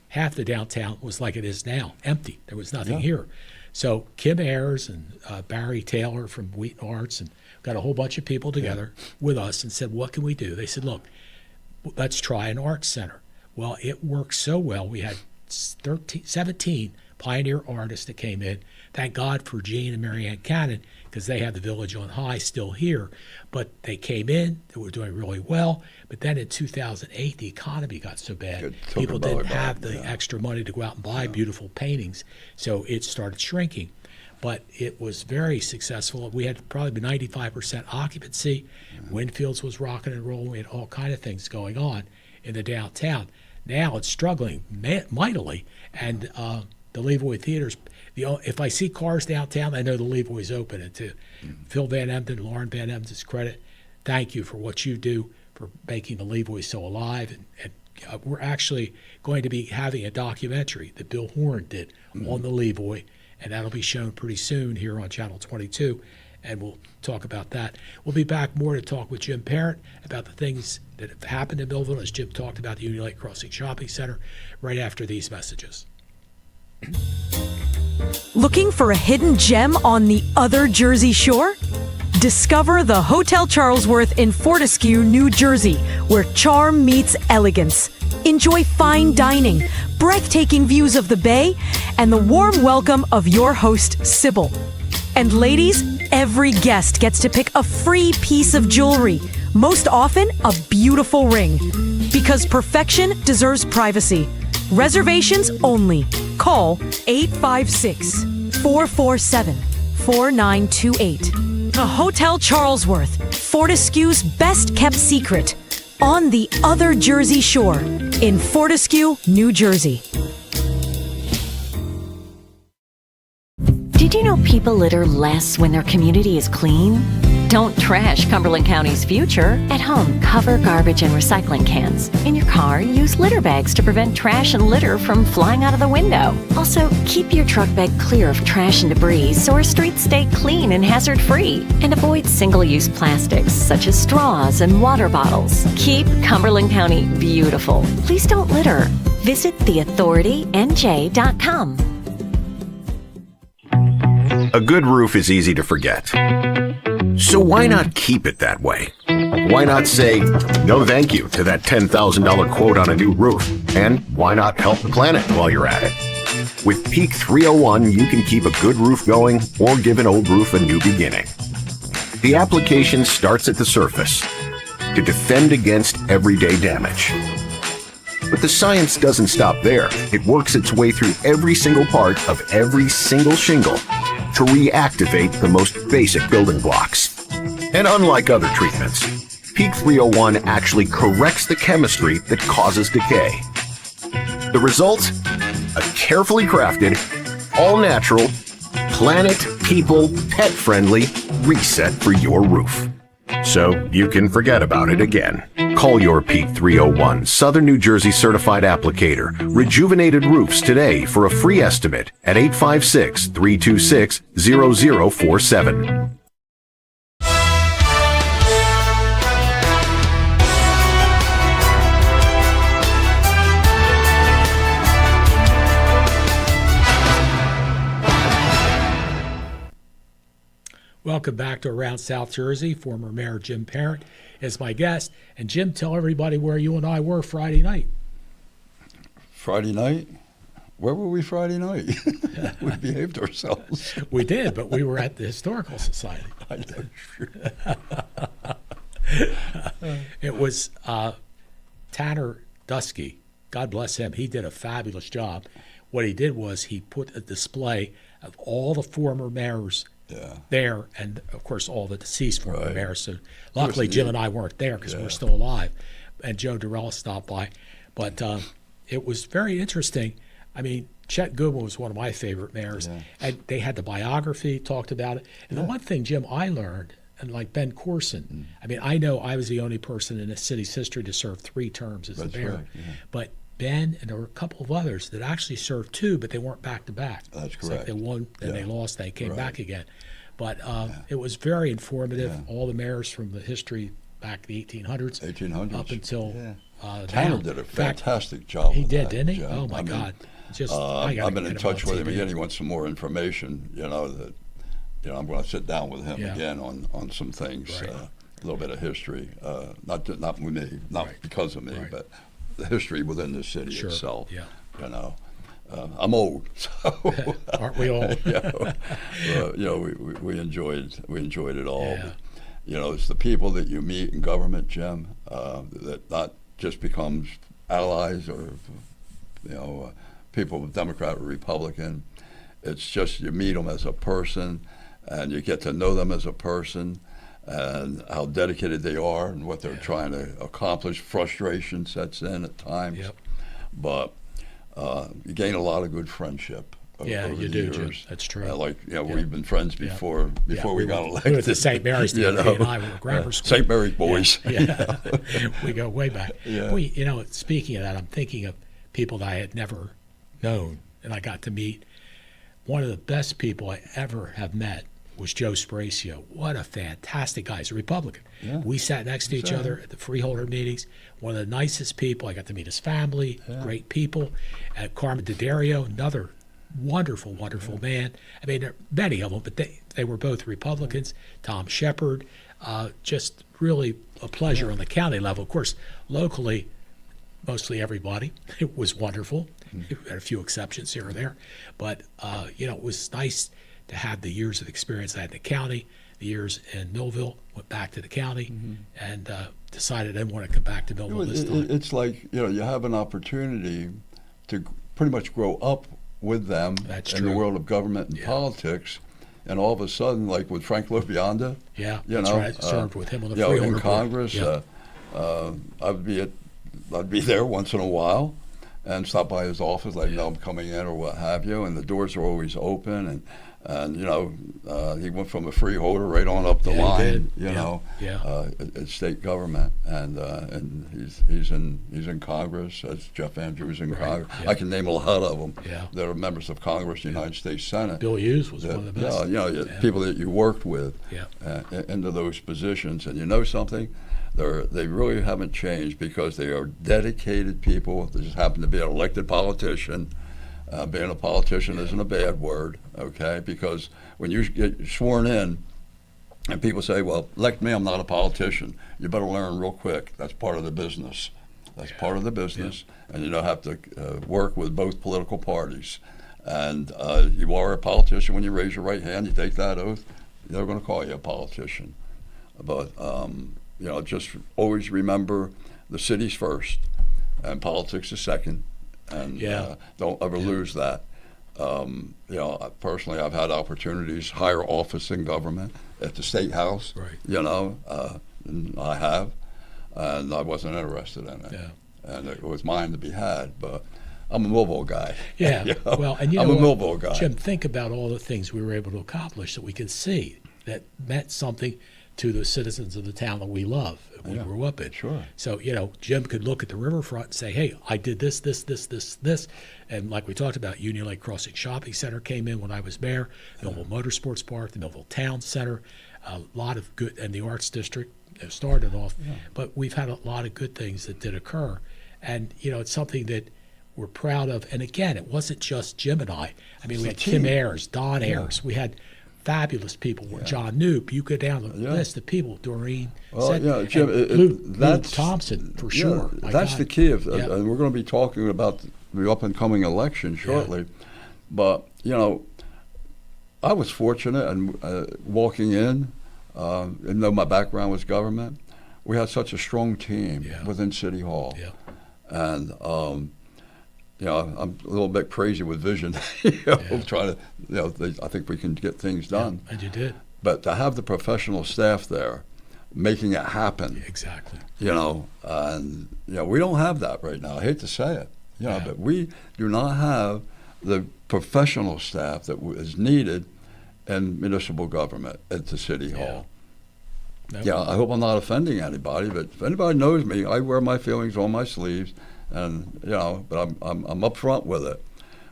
Speaker 1: half the downtown was like it is now, empty. There was nothing here. So Kim Ayers and Barry Taylor from Wheaton Arts and got a whole bunch of people together with us and said, what can we do? They said, look, let's try an arts center. Well, it worked so well. We had 17 pioneer artists that came in. Thank God for Gene and Marianne Cannon because they have the Village on High still here. But they came in. They were doing really well. But then in 2008, the economy got so bad. People didn't have the extra money to go out and buy beautiful paintings. So it started shrinking. But it was very successful. We had probably 95% occupancy. Winfield's was rocking and rolling. We had all kind of things going on in the downtown. Now it's struggling mightily, and the Levoy Theater's. If I see cars downtown, I know the Levoy's open. And to Phil Van Emden, Lauren Van Emden's credit, thank you for what you do for making the Levoy so alive. And we're actually going to be having a documentary that Bill Horn did on the Levoy, and that'll be shown pretty soon here on Channel 22. And we'll talk about that. We'll be back more to talk with Jim Parent about the things that have happened in Millville, as Jim talked about the Union Lake Crossing Shopping Center, right after these messages.
Speaker 6: Looking for a hidden gem on the other Jersey Shore? Discover the Hotel Charlesworth in Fortescue, New Jersey, where charm meets elegance. Enjoy fine dining, breathtaking views of the bay, and the warm welcome of your host, Sybil. And ladies, every guest gets to pick a free piece of jewelry, most often a beautiful ring. Because perfection deserves privacy. Reservations only. Call 856-447-4928. The Hotel Charlesworth, Fortescue's best kept secret, on the other Jersey Shore in Fortescue, New Jersey.
Speaker 7: Did you know people litter less when their community is clean? Don't trash Cumberland County's future. At home, cover garbage and recycling cans. In your car, use litter bags to prevent trash and litter from flying out of the window. Also, keep your truck bed clear of trash and debris so our streets stay clean and hazard-free. And avoid single-use plastics such as straws and water bottles. Keep Cumberland County beautiful. Please don't litter. Visit theauthoritynj.com.
Speaker 8: A good roof is easy to forget. So why not keep it that way? Why not say no thank you to that $10,000 quote on a new roof? And why not help the planet while you're at it? With Peak 301, you can keep a good roof going or give an old roof a new beginning. The application starts at the surface to defend against everyday damage. But the science doesn't stop there. It works its way through every single part of every single shingle to reactivate the most basic building blocks. And unlike other treatments, Peak 301 actually corrects the chemistry that causes decay. The result? A carefully crafted, all-natural, planet, people, pet-friendly reset for your roof. So you can forget about it again. Call your Peak 301 Southern New Jersey certified applicator, Rejuvenated Roofs today for a free estimate at 856-326-0047.
Speaker 1: Welcome back to Around South Jersey. Former Mayor Jim Parent is my guest. And Jim, tell everybody where you and I were Friday night.
Speaker 2: Friday night? Where were we Friday night? We behaved ourselves.
Speaker 1: We did, but we were at the Historical Society.
Speaker 2: I know.
Speaker 1: It was Tanner Dusky. God bless him. He did a fabulous job. What he did was he put a display of all the former mayors there, and of course all the deceased former mayors. So luckily Jim and I weren't there because we're still alive, and Joe Durrell stopped by. But it was very interesting. I mean, Chet Goodwin was one of my favorite mayors, and they had the biography, talked about it. And the one thing, Jim, I learned, and like Ben Corson, I mean, I know I was the only person in the city's history to serve 3 terms as the mayor, but Ben and there were a couple of others that actually served 2, but they weren't back to back.
Speaker 2: That's
Speaker 1: it's
Speaker 2: correct.
Speaker 1: Like they won and they lost, they came back again. But it was very informative. All the mayors from the history back in the 1800s, up until
Speaker 2: Tanner
Speaker 1: now.
Speaker 2: did a fantastic job.
Speaker 1: He
Speaker 2: with
Speaker 1: did,
Speaker 2: that,
Speaker 1: didn't he?
Speaker 2: Jim.
Speaker 1: Oh my God!
Speaker 2: I've been in touch with him again. He wants some more information. I'm going to sit down with him again on some things. A little bit of history, not with me, not because of me, but the history within the city itself. I'm old, so
Speaker 1: aren't we all?
Speaker 2: We enjoyed it all. But, it's the people that you meet in government, Jim, that not just becomes allies or people, Democrat or Republican. It's just you meet them as a person, and you get to know them as a person, and how dedicated they are and what they're trying to accomplish. Frustration sets in at times, but you gain a lot of good friendship. Over
Speaker 1: you
Speaker 2: the
Speaker 1: do,
Speaker 2: years.
Speaker 1: Jim. That's true.
Speaker 2: We've been friends before we got elected.
Speaker 1: We were at the St. Mary's team, and I were grammar school.
Speaker 2: St. Mary's boys.
Speaker 1: We go way back. Speaking of that, I'm thinking of people that I had never known, and I got to meet. One of the best people I ever have met was Joe Spracio. What a fantastic guy. He's a Republican. We sat next to each other at the freeholder meetings. One of the nicest people. I got to meet his family, great people. Carmen D'Addario, another wonderful man. I mean, there are many of them, but they were both Republicans. Tom Shepard, just really a pleasure on the county level. Of course, locally, mostly everybody. It was wonderful. We had a few exceptions here or there. But, it was nice to have the years of experience I had in the county, the years in Millville, went back to the county, and decided I didn't want to come back to Millville this time.
Speaker 2: It's like, you have an opportunity to pretty much grow up with them in the world of government and politics, and all of a sudden, like with Frank LoBionda,
Speaker 1: that's right. I served with him on the freeholder
Speaker 2: in Congress. I'd be there once in a while and stop by his office, like, I'm coming in or what have you, and the doors are always open, and he went from a freeholder right on up the line, at state government, and he's in Congress, as Jeff Andrews in Congress. I can name a lot of them that are members of Congress, the United States Senate.
Speaker 1: Bill Hughes was one of the best.
Speaker 2: People that you worked with into those positions, and you know something? They really haven't changed because they are dedicated people. They just happen to be an elected politician, Being a politician isn't a bad word, okay? Because when you get sworn in, and people say, well, elect me, I'm not a politician. You better learn real quick. That's part of the business. That's part of the business. And you don't have to work with both political parties. And you are a politician when you raise your right hand, you take that oath, they're going to call you a politician. But, just always remember the city's first and politics is second. And don't ever lose that. Personally, I've had opportunities, higher office in government at the State House, and I have, and I wasn't interested in it. Yeah. And it was mine to be had, but I'm a Millville guy.
Speaker 1: Yeah, well, and
Speaker 2: I'm a Millville guy.
Speaker 1: Jim, think about all the things we were able to accomplish that we could see that meant something to the citizens of the town that we love, that we grew up in.
Speaker 2: Sure.
Speaker 1: So, Jim could look at the riverfront and say, hey, I did this. And like we talked about, Union Lake Crossing Shopping Center came in when I was mayor, Millville Motorsports Park, the Millville Town Center, a lot of good, and the Arts District started off. Yeah. But we've had a lot of good things that did occur. And, it's something that we're proud of. And again, it wasn't just Jim and I. I mean, we had Kim Ayers, Don Ayers. We had fabulous people. John Noop. You go down the list of people. Doreen.
Speaker 2: Jim,
Speaker 1: Lou Thompson for sure.
Speaker 2: That's the key. And we're going to be talking about the up and coming election shortly. Yeah. But I was fortunate and walking in, even though my background was government, we had such a strong team within City Hall. Yeah. And I'm a little bit crazy with vision. Trying to, I think we can get things done.
Speaker 1: And you did.
Speaker 2: But to have the professional staff there, making it happen.
Speaker 1: Exactly.
Speaker 2: And we don't have that right now. I hate to say it. But we do not have the professional staff that is needed in municipal government at the City Hall. Nope. I hope I'm not offending anybody, but if anybody knows me, I wear my feelings on my sleeves. And but I'm up front with it.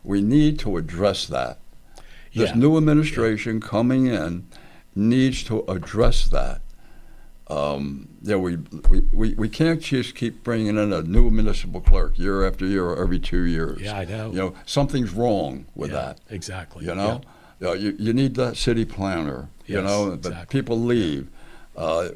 Speaker 2: We need to address that. This new administration coming in needs to address that. We can't just keep bringing in a new municipal clerk year after year or every 2 years.
Speaker 1: Yeah, I know.
Speaker 2: Something's wrong with that.
Speaker 1: Exactly.
Speaker 2: You need that city planner.
Speaker 1: Exactly.
Speaker 2: But people leave.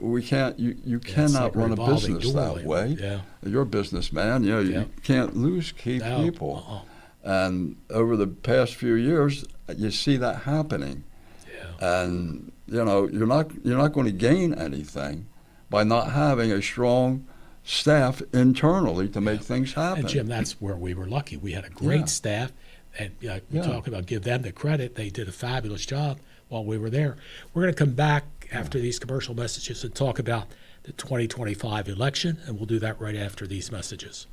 Speaker 2: We can't. You cannot run a business that way. Yeah. You're a businessman. You can't lose key people. And over the past few years, you see that happening. Yeah. And you're not going to gain anything by not having a strong staff internally to make things happen.
Speaker 1: And Jim, that's where we were lucky. We had a great staff, and we talk about give them the credit. They did a fabulous job while we were there. We're going to come back after these commercial messages and talk about the 2025 election, and we'll do that right after these messages.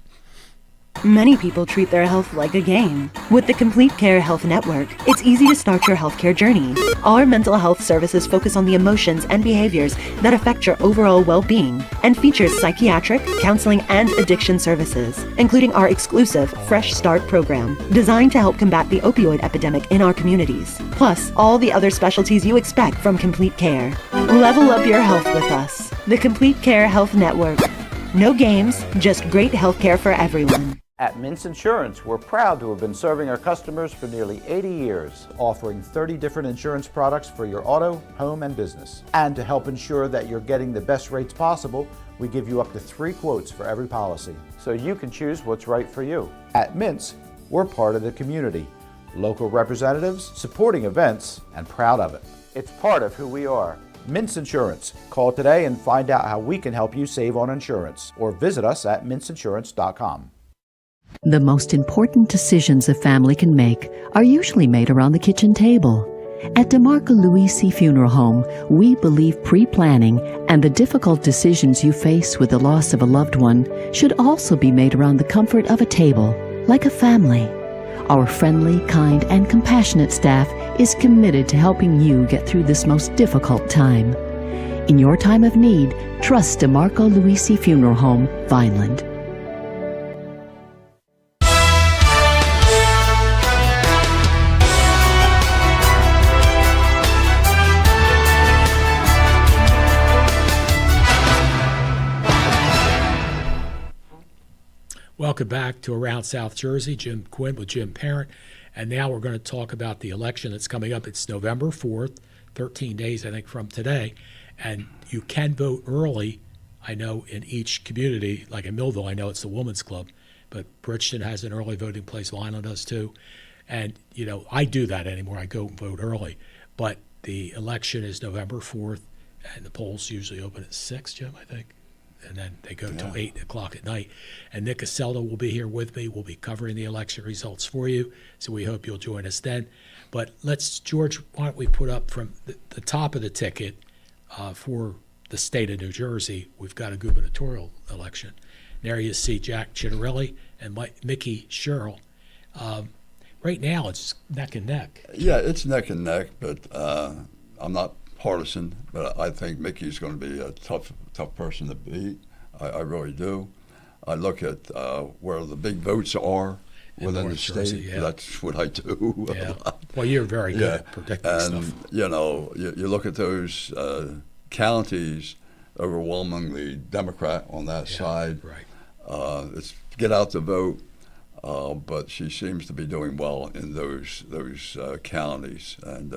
Speaker 9: Many people treat their health like a game. With the Complete Care Health Network, it's easy to start your healthcare journey. Our mental health services focus on the emotions and behaviors that affect your overall well-being and features psychiatric, counseling, and addiction services, including our exclusive Fresh Start program, designed to help combat the opioid epidemic in our communities, plus all the other specialties you expect from Complete Care. Level up your health with us. The Complete Care Health Network. No games, just great healthcare for everyone.
Speaker 4: At Mintz Insurance, we're proud to have been serving our customers for nearly 80 years, offering 30 different insurance products for your auto, home, and business. And to help ensure that you're getting the best rates possible, we give you up to 3 quotes for every policy, so you can choose what's right for you. At Mintz, we're part of the community, local representatives, supporting events, and proud of it. It's part of who we are. Mintz Insurance. Call today and find out how we can help you save on insurance, or visit us at mintzinsurance.com.
Speaker 10: The most important decisions a family can make are usually made around the kitchen table. At DeMarco Luisi Funeral Home, we believe pre-planning and the difficult decisions you face with the loss of a loved one should also be made around the comfort of a table, like a family. Our friendly, kind, and compassionate staff is committed to helping you get through this most difficult time. In your time of need, trust DeMarco Luisi Funeral Home, Vineland.
Speaker 1: Welcome back to Around South Jersey. Jim Quinn with Jim Parent. And now we're going to talk about the election that's coming up. It's November 4th, 13 days, I think, from today. And you can vote early. I know in each community, like in Millville, I know it's the Women's Club, but Bridgeton has an early voting place. Vineland does too. And, I do that anymore. I go vote early. But the election is November 4th, and the polls usually open at 6, Jim, I think. And then they go till 8 o'clock at night. And Nick Caselda will be here with me. We'll be covering the election results for you. So we hope you'll join us then. But George, why don't we put up from the top of the ticket for the state of New Jersey, we've got a gubernatorial election. There you see Jack Ciattarelli and Mickey Sherrill. Right now, it's neck and neck.
Speaker 2: Yeah, it's neck and neck, but I'm not partisan, but I think Mickey's going to be a tough person to beat. I really do. I look at where the big votes are within the state. Jersey, yeah. That's what I do.
Speaker 1: Yeah. Well, you're very good at predicting stuff.
Speaker 2: You look at those counties, overwhelmingly Democrat on that side.
Speaker 1: Right.
Speaker 2: It's get out to vote. But she seems to be doing well in those counties, and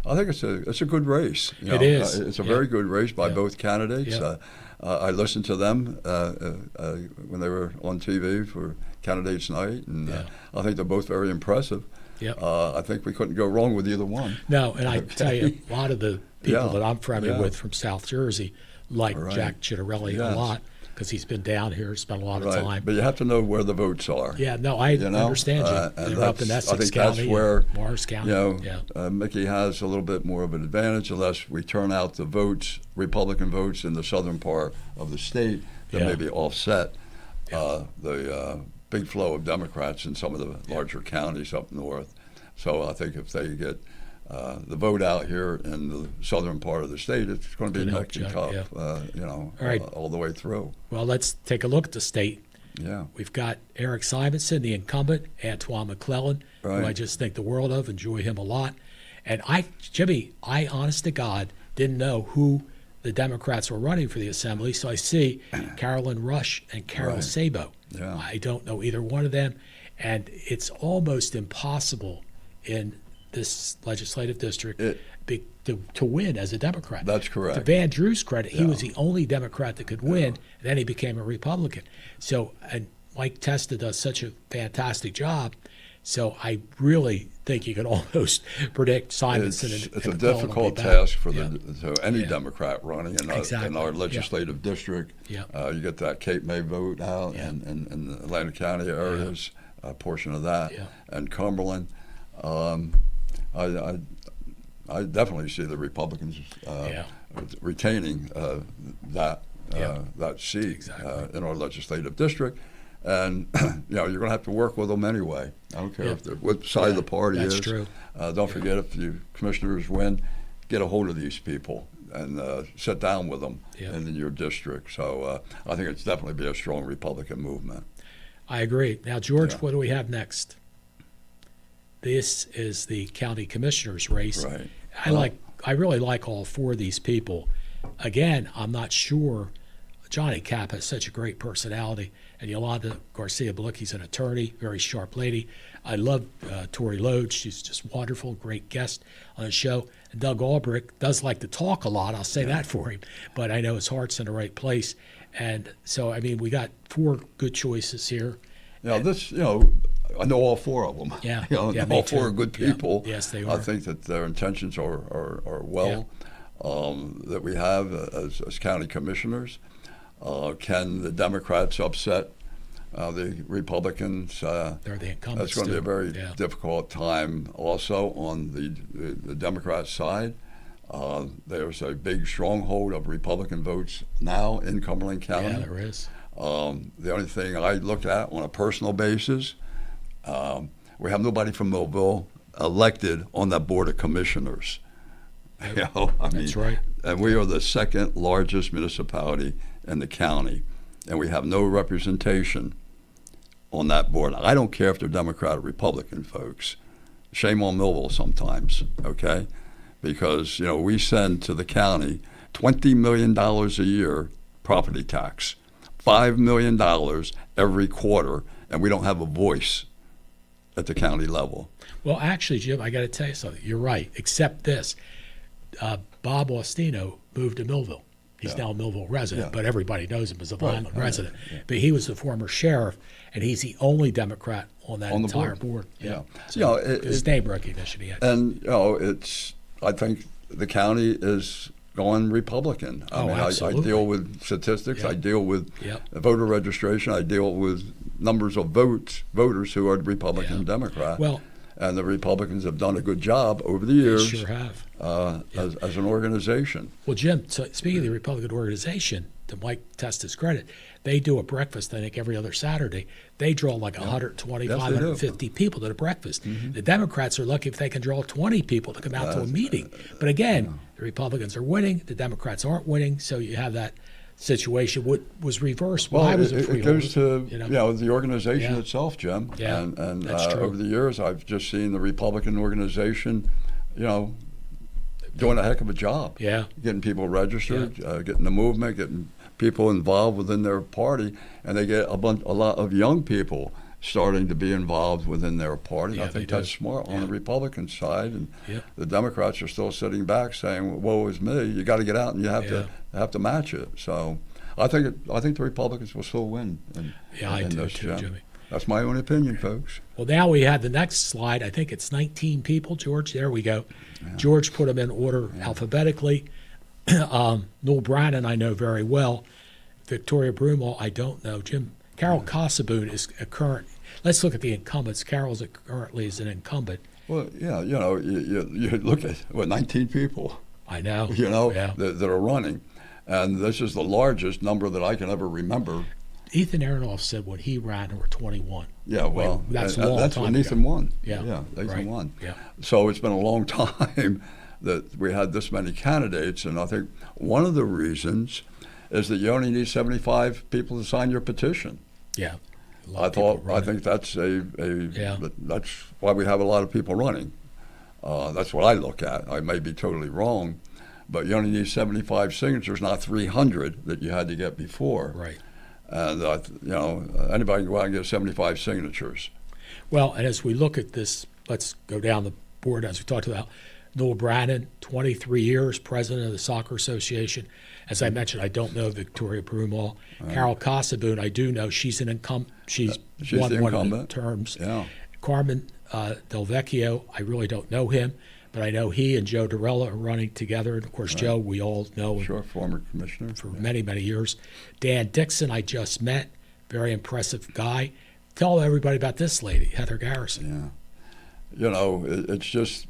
Speaker 2: I think it's a good race.
Speaker 1: It is.
Speaker 2: It's a very good race by both candidates.
Speaker 1: Yeah.
Speaker 2: I listened to them when they were on TV for Candidates Night, and I think they're both very impressive.
Speaker 1: Yep.
Speaker 2: I think we couldn't go wrong with either one.
Speaker 1: No, and I tell you, a lot of the people that I'm friendly with from South Jersey like Jack Ciattarelli a lot. Because he's been down here, spent a lot of time.
Speaker 2: But you have to know where the votes are.
Speaker 1: Yeah, no, I understand you. They're up in Essex County,
Speaker 2: that's where
Speaker 1: Morris County.
Speaker 2: Mickey has a little bit more of an advantage unless we turn out the votes, Republican votes in the southern part of the state that maybe offset the big flow of Democrats in some of the larger counties up north. So I think if they get the vote out here in the southern part of the state, it's going to be neck and tough, all the way through.
Speaker 1: Well, let's take a look at the state.
Speaker 2: Yeah.
Speaker 1: We've got Eric Simonson, the incumbent, Antoine McClellan, who I just think the world of, enjoy him a lot. And Jimmy, honest to God, didn't know who the Democrats were running for the assembly, so I see Carolyn Rush and Carol Sabo.
Speaker 2: Yeah.
Speaker 1: I don't know either one of them, and it's almost impossible in this legislative district to win as a Democrat.
Speaker 2: That's correct.
Speaker 1: To Van Drew's credit, he was the only Democrat that could win, and then he became a Republican. So, and Mike Testa does such a fantastic job. So I really think you can almost predict Simonson.
Speaker 2: It's a difficult task for any Democrat running in our legislative district.
Speaker 1: Yeah.
Speaker 2: You get that Cape May vote out in the Atlantic County areas, a portion of that, and Cumberland. I definitely see the Republicans retaining that seat in our legislative district, and you're going to have to work with them anyway. I don't care what side of the party is.
Speaker 1: That's true.
Speaker 2: Don't forget, if you commissioners win, get a hold of these people and sit down with them in your district. So I think it's definitely be a strong Republican movement.
Speaker 1: I agree. Now, George, what do we have next? This is the county commissioner's race.
Speaker 2: Right.
Speaker 1: I really like all four of these people. Again, I'm not sure. Johnny Capp has such a great personality, and Yolanda Garcia Balicki's an attorney, very sharp lady. I love Tori Lodes. She's just wonderful, great guest on the show. And Doug Albrick does like to talk a lot. I'll say that for him, but I know his heart's in the right place. And so, I mean, we got four good choices here.
Speaker 2: Now, I know all four of them.
Speaker 1: Yeah,
Speaker 2: all four are good people.
Speaker 1: Yeah. Yes, they are.
Speaker 2: I think that their intentions are well that we have as county commissioners. Can the Democrats upset the Republicans?
Speaker 1: They're the incumbents.
Speaker 2: That's going to be a very difficult time also on the Democrat side. There's a big stronghold of Republican votes now in Cumberland County.
Speaker 1: Yeah, there is.
Speaker 2: The only thing I look at on a personal basis, we have nobody from Millville elected on that board of commissioners.
Speaker 1: That's right.
Speaker 2: And we are the second largest municipality in the county, and we have no representation on that board. I don't care if they're Democrat or Republican, folks. Shame on Millville sometimes, okay? Because, we send to the county $20 million a year property tax, $5 million every quarter, and we don't have a voice at the county level.
Speaker 1: Well, actually, Jim, I got to tell you something. You're right, except this. Bob Austino moved to Millville. He's now a Millville resident, but everybody knows him as a Vineland resident. But he was the former sheriff, and he's the only Democrat on that entire board.
Speaker 2: Yeah.
Speaker 1: So his name recognition he had.
Speaker 2: And, I think the county is going Republican. I deal with statistics. I deal with voter registration. I deal with numbers of voters who are Republican, Democrat.
Speaker 1: Well,
Speaker 2: and the Republicans have done a good job over the years.
Speaker 1: They sure have.
Speaker 2: As an organization.
Speaker 1: Well, Jim, so speaking of the Republican organization, to Mike Testa's credit, they do a breakfast, I think, every other Saturday. They draw like 125, 150 people to the breakfast. Mm-hmm. The Democrats are lucky if they can draw 20 people to come out to a meeting. But again, the Republicans are winning, the Democrats aren't winning, so you have that situation. What was reversed?
Speaker 2: Well, it goes to the organization itself, Jim.
Speaker 1: Yeah,
Speaker 2: and
Speaker 1: that's true.
Speaker 2: Over the years, I've just seen the Republican organization, doing a heck of a job.
Speaker 1: Yeah,
Speaker 2: getting people registered, getting the movement, getting people involved within their party, and they get a lot of young people starting to be involved within their party. I think that's smart on the Republican side, and the Democrats are still sitting back saying, "Woe is me! You got to get out and you have to match it." So, I think the Republicans will still win.
Speaker 1: I do too, Jimmy.
Speaker 2: That's my own opinion, folks.
Speaker 1: Well, now we have the next slide. I think it's 19 people, George. There we go. Yeah. George put them in order alphabetically. Noel Brannon I know very well. Victoria Broomall I don't know. Jim. Carol Casaboon is a current. Let's look at the incumbents. Carol's currently is an incumbent.
Speaker 2: Well, yeah, you look at 19 people.
Speaker 1: I know.
Speaker 2: That are running, and this is the largest number that I can ever remember.
Speaker 1: Ethan Aronoff said when he ran, there were 21.
Speaker 2: Yeah, well,
Speaker 1: that's a long
Speaker 2: that's
Speaker 1: time
Speaker 2: when
Speaker 1: ago.
Speaker 2: Ethan won.
Speaker 1: Yeah,
Speaker 2: Ethan won.
Speaker 1: Yeah.
Speaker 2: So it's been a long time that we had this many candidates, and I think one of the reasons is that you only need 75 people to sign your petition.
Speaker 1: Yeah.
Speaker 2: I think that's that's why we have a lot of people running. That's what I look at. I may be totally wrong, but you only need 75 signatures, not 300 that you had to get before.
Speaker 1: Right.
Speaker 2: And anybody can go out and get 75 signatures.
Speaker 1: Well, and as we look at this, let's go down the board as we talked about. Noel Brannon, 23 years, president of the Soccer Association. As I mentioned, I don't know Victoria Broomall. Carol Casaboon, I do know. She's an incumbent. She's won one of the terms.
Speaker 2: Yeah.
Speaker 1: Carmen Del Vecchio, I really don't know him, but I know he and Joe Durella are running together. And, of course, Joe, we all know.
Speaker 2: Sure, former commissioner.
Speaker 1: For many, many years. Dan Dixon, I just met. Very impressive guy. Tell everybody about this lady, Heather Garrison.
Speaker 2: Yeah. It's just,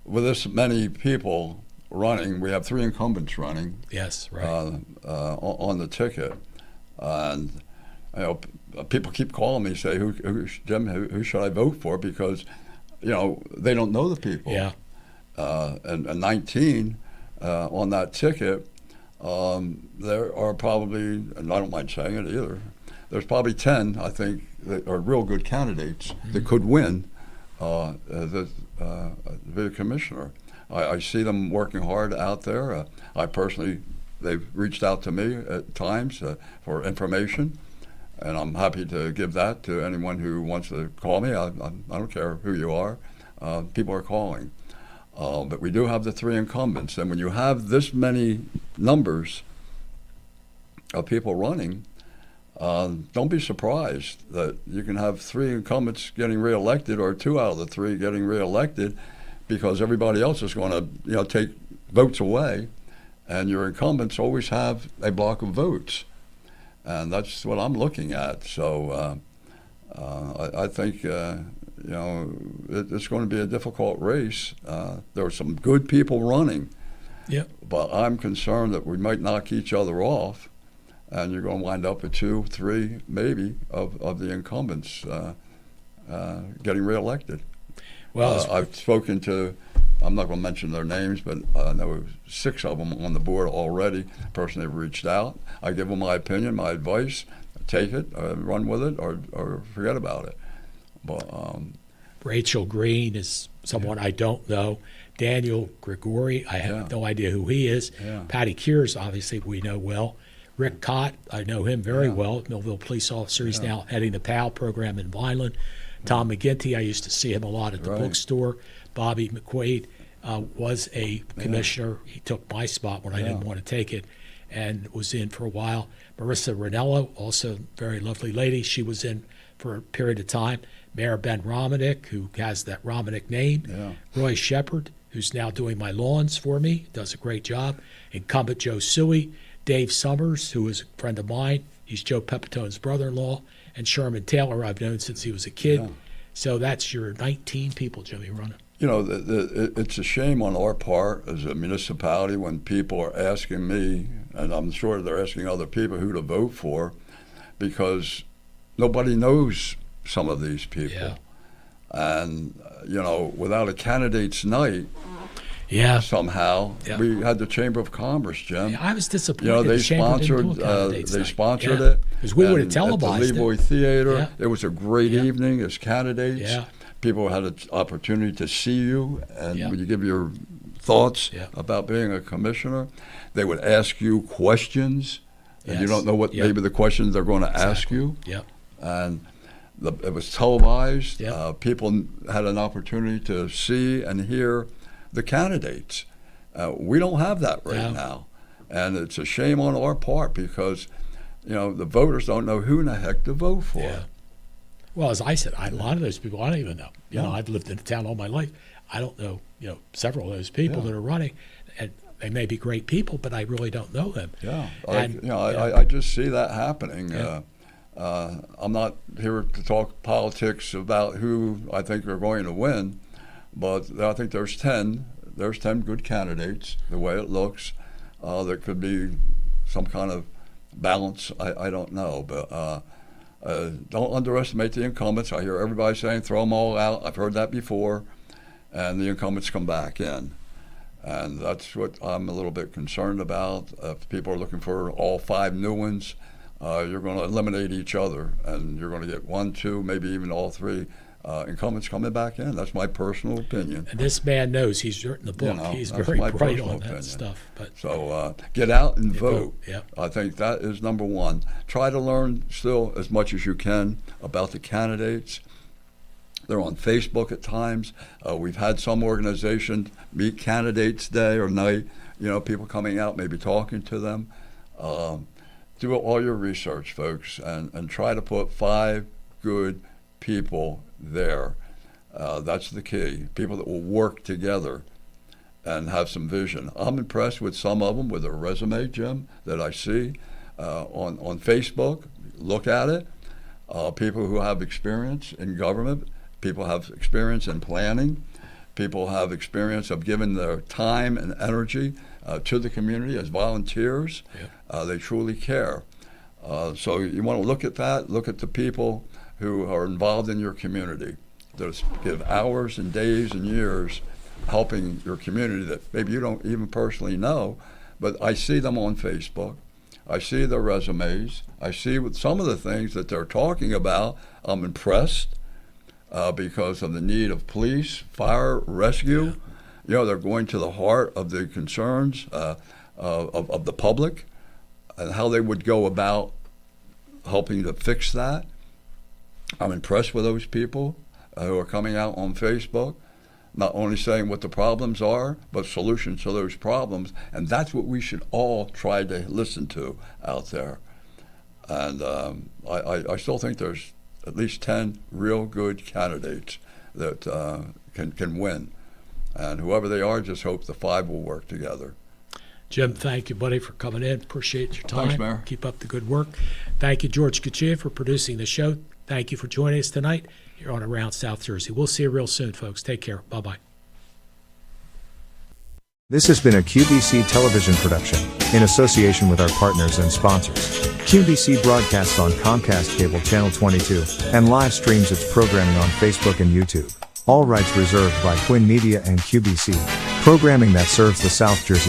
Speaker 2: with this many people running, we have 3 incumbents running.
Speaker 1: Yes, right.
Speaker 2: On the ticket, and people keep calling me, say, Jim, who should I vote for? Because they don't know the people.
Speaker 1: Yeah.
Speaker 2: And 19 on that ticket, there are probably, and I don't mind saying it either, there's probably 10, I think, that are real good candidates that could win the commissioner. I see them working hard out there. I personally, they've reached out to me at times for information, and I'm happy to give that to anyone who wants to call me. I don't care who you are. People are calling. But we do have the 3 incumbents, and when you have this many numbers of people running, don't be surprised that you can have 3 incumbents getting reelected or 2 out of the 3 getting reelected, because everybody else is going to take votes away, and your incumbents always have a block of votes, and that's what I'm looking at. So I think it's going to be a difficult race. There are some good people running, but I'm concerned that we might knock each other off, and you're going to wind up with 2, 3, maybe of the incumbents getting reelected.
Speaker 1: Well,
Speaker 2: I've spoken to, I'm not going to mention their names, but I know 6 of them on the board already. The person they've reached out. I give them my opinion, my advice. Take it, run with it, or forget about it. But
Speaker 1: Rachel Green is someone I don't know. Daniel Grigori, I have no idea who he is.
Speaker 2: Yeah.
Speaker 1: Patty Kears, obviously, we know well. Rick Cott, I know him very well, Millville police officer. He's now heading the PAL program in Vineland. Tom McGinty, I used to see him a lot at the bookstore. Bobby McQuaid was a commissioner. He took my spot when I didn't want to take it and was in for a while. Marissa Ranello, also a very lovely lady. She was in for a period of time. Mayor Ben Romanek, who has that Romanek name. Roy Shepard, who's now doing my lawns for me, does a great job. Incumbent Joe Suey. Dave Summers, who is a friend of mine. He's Joe Pepitone's brother-in-law. And Sherman Taylor, I've known since he was a kid. So that's your 19 people, Jimmy, running.
Speaker 2: You know, it's a shame on our part as a municipality when people are asking me, and I'm sure they're asking other people who to vote for, because nobody knows some of these people. And, you know, without a candidate's night, somehow we had the Chamber of Commerce, Jim.
Speaker 1: I was disappointed.
Speaker 2: You know, they sponsored it.
Speaker 1: Because we would have televised
Speaker 2: at the Leroy Theater. It was a great evening as candidates. People had an opportunity to see you, and when you give your thoughts about being a commissioner, they would ask you questions, and you don't know what maybe the questions they're going to ask you. And it was televised. People had an opportunity to see and hear the candidates. We don't have that right now, and it's a shame on our part because, you know, the voters don't know who in the heck to vote for.
Speaker 1: Well, as I said, a lot of those people I don't even know. You know, I've lived in the town all my life. I don't know, you know, several of those people that are running, and they may be great people, but I really don't know them.
Speaker 2: I just see that happening. I'm not here to talk politics about who I think are going to win, but I think there's 10 good candidates, the way it looks. There could be some kind of balance. I don't know, but don't underestimate the incumbents. I hear everybody saying throw them all out. I've heard that before, and the incumbents come back in. And that's what I'm a little bit concerned about. If people are looking for all 5 new ones, you're going to eliminate each other, and you're going to get 1, 2, maybe even all 3 incumbents coming back in. That's my personal opinion.
Speaker 1: And this man knows. He's written the book. You know, he's very bright on that stuff. But
Speaker 2: so get out and vote. I think that is number one. Try to learn still as much as you can about the candidates. They're on Facebook at times. We've had some organizations meet candidates day or night. You know, people coming out, maybe talking to them. Do all your research, folks, and try to put 5 good people there. That's the key. People that will work together and have some vision. I'm impressed with some of them with their resume, Jim, that I see on Facebook. Look at it. People who have experience in government. People have experience in planning. People have experience of giving their time and energy to the community as volunteers. They truly care. So you want to look at that. Look at the people who are involved in your community. That give hours and days and years helping your community that maybe you don't even personally know, but I see them on Facebook. I see their resumes. I see with some of the things that they're talking about. I'm impressed because of the need of police, fire, rescue. You know, they're going to the heart of the concerns of the public and how they would go about helping to fix that. I'm impressed with those people who are coming out on Facebook, not only saying what the problems are, but solutions to those problems. And that's what we should all try to listen to out there. And I still think there's at least 10 real good candidates that can win. And whoever they are, just hope the 5 will work together.
Speaker 1: Jim, thank you, buddy, for coming in. Appreciate your time.
Speaker 2: Thanks, Mayor.
Speaker 1: Keep up the good work. Thank you, George Kachia, for producing the show. Thank you for joining us tonight here on Around South Jersey. We'll see you real soon, folks. Take care. Bye-bye.
Speaker 11: This has been a QBC television production in association with our partners and sponsors. QBC broadcasts on Comcast Cable Channel 22 and live streams its programming on Facebook and YouTube. All rights reserved by Quinn Media and QBC. Programming that serves the South Jersey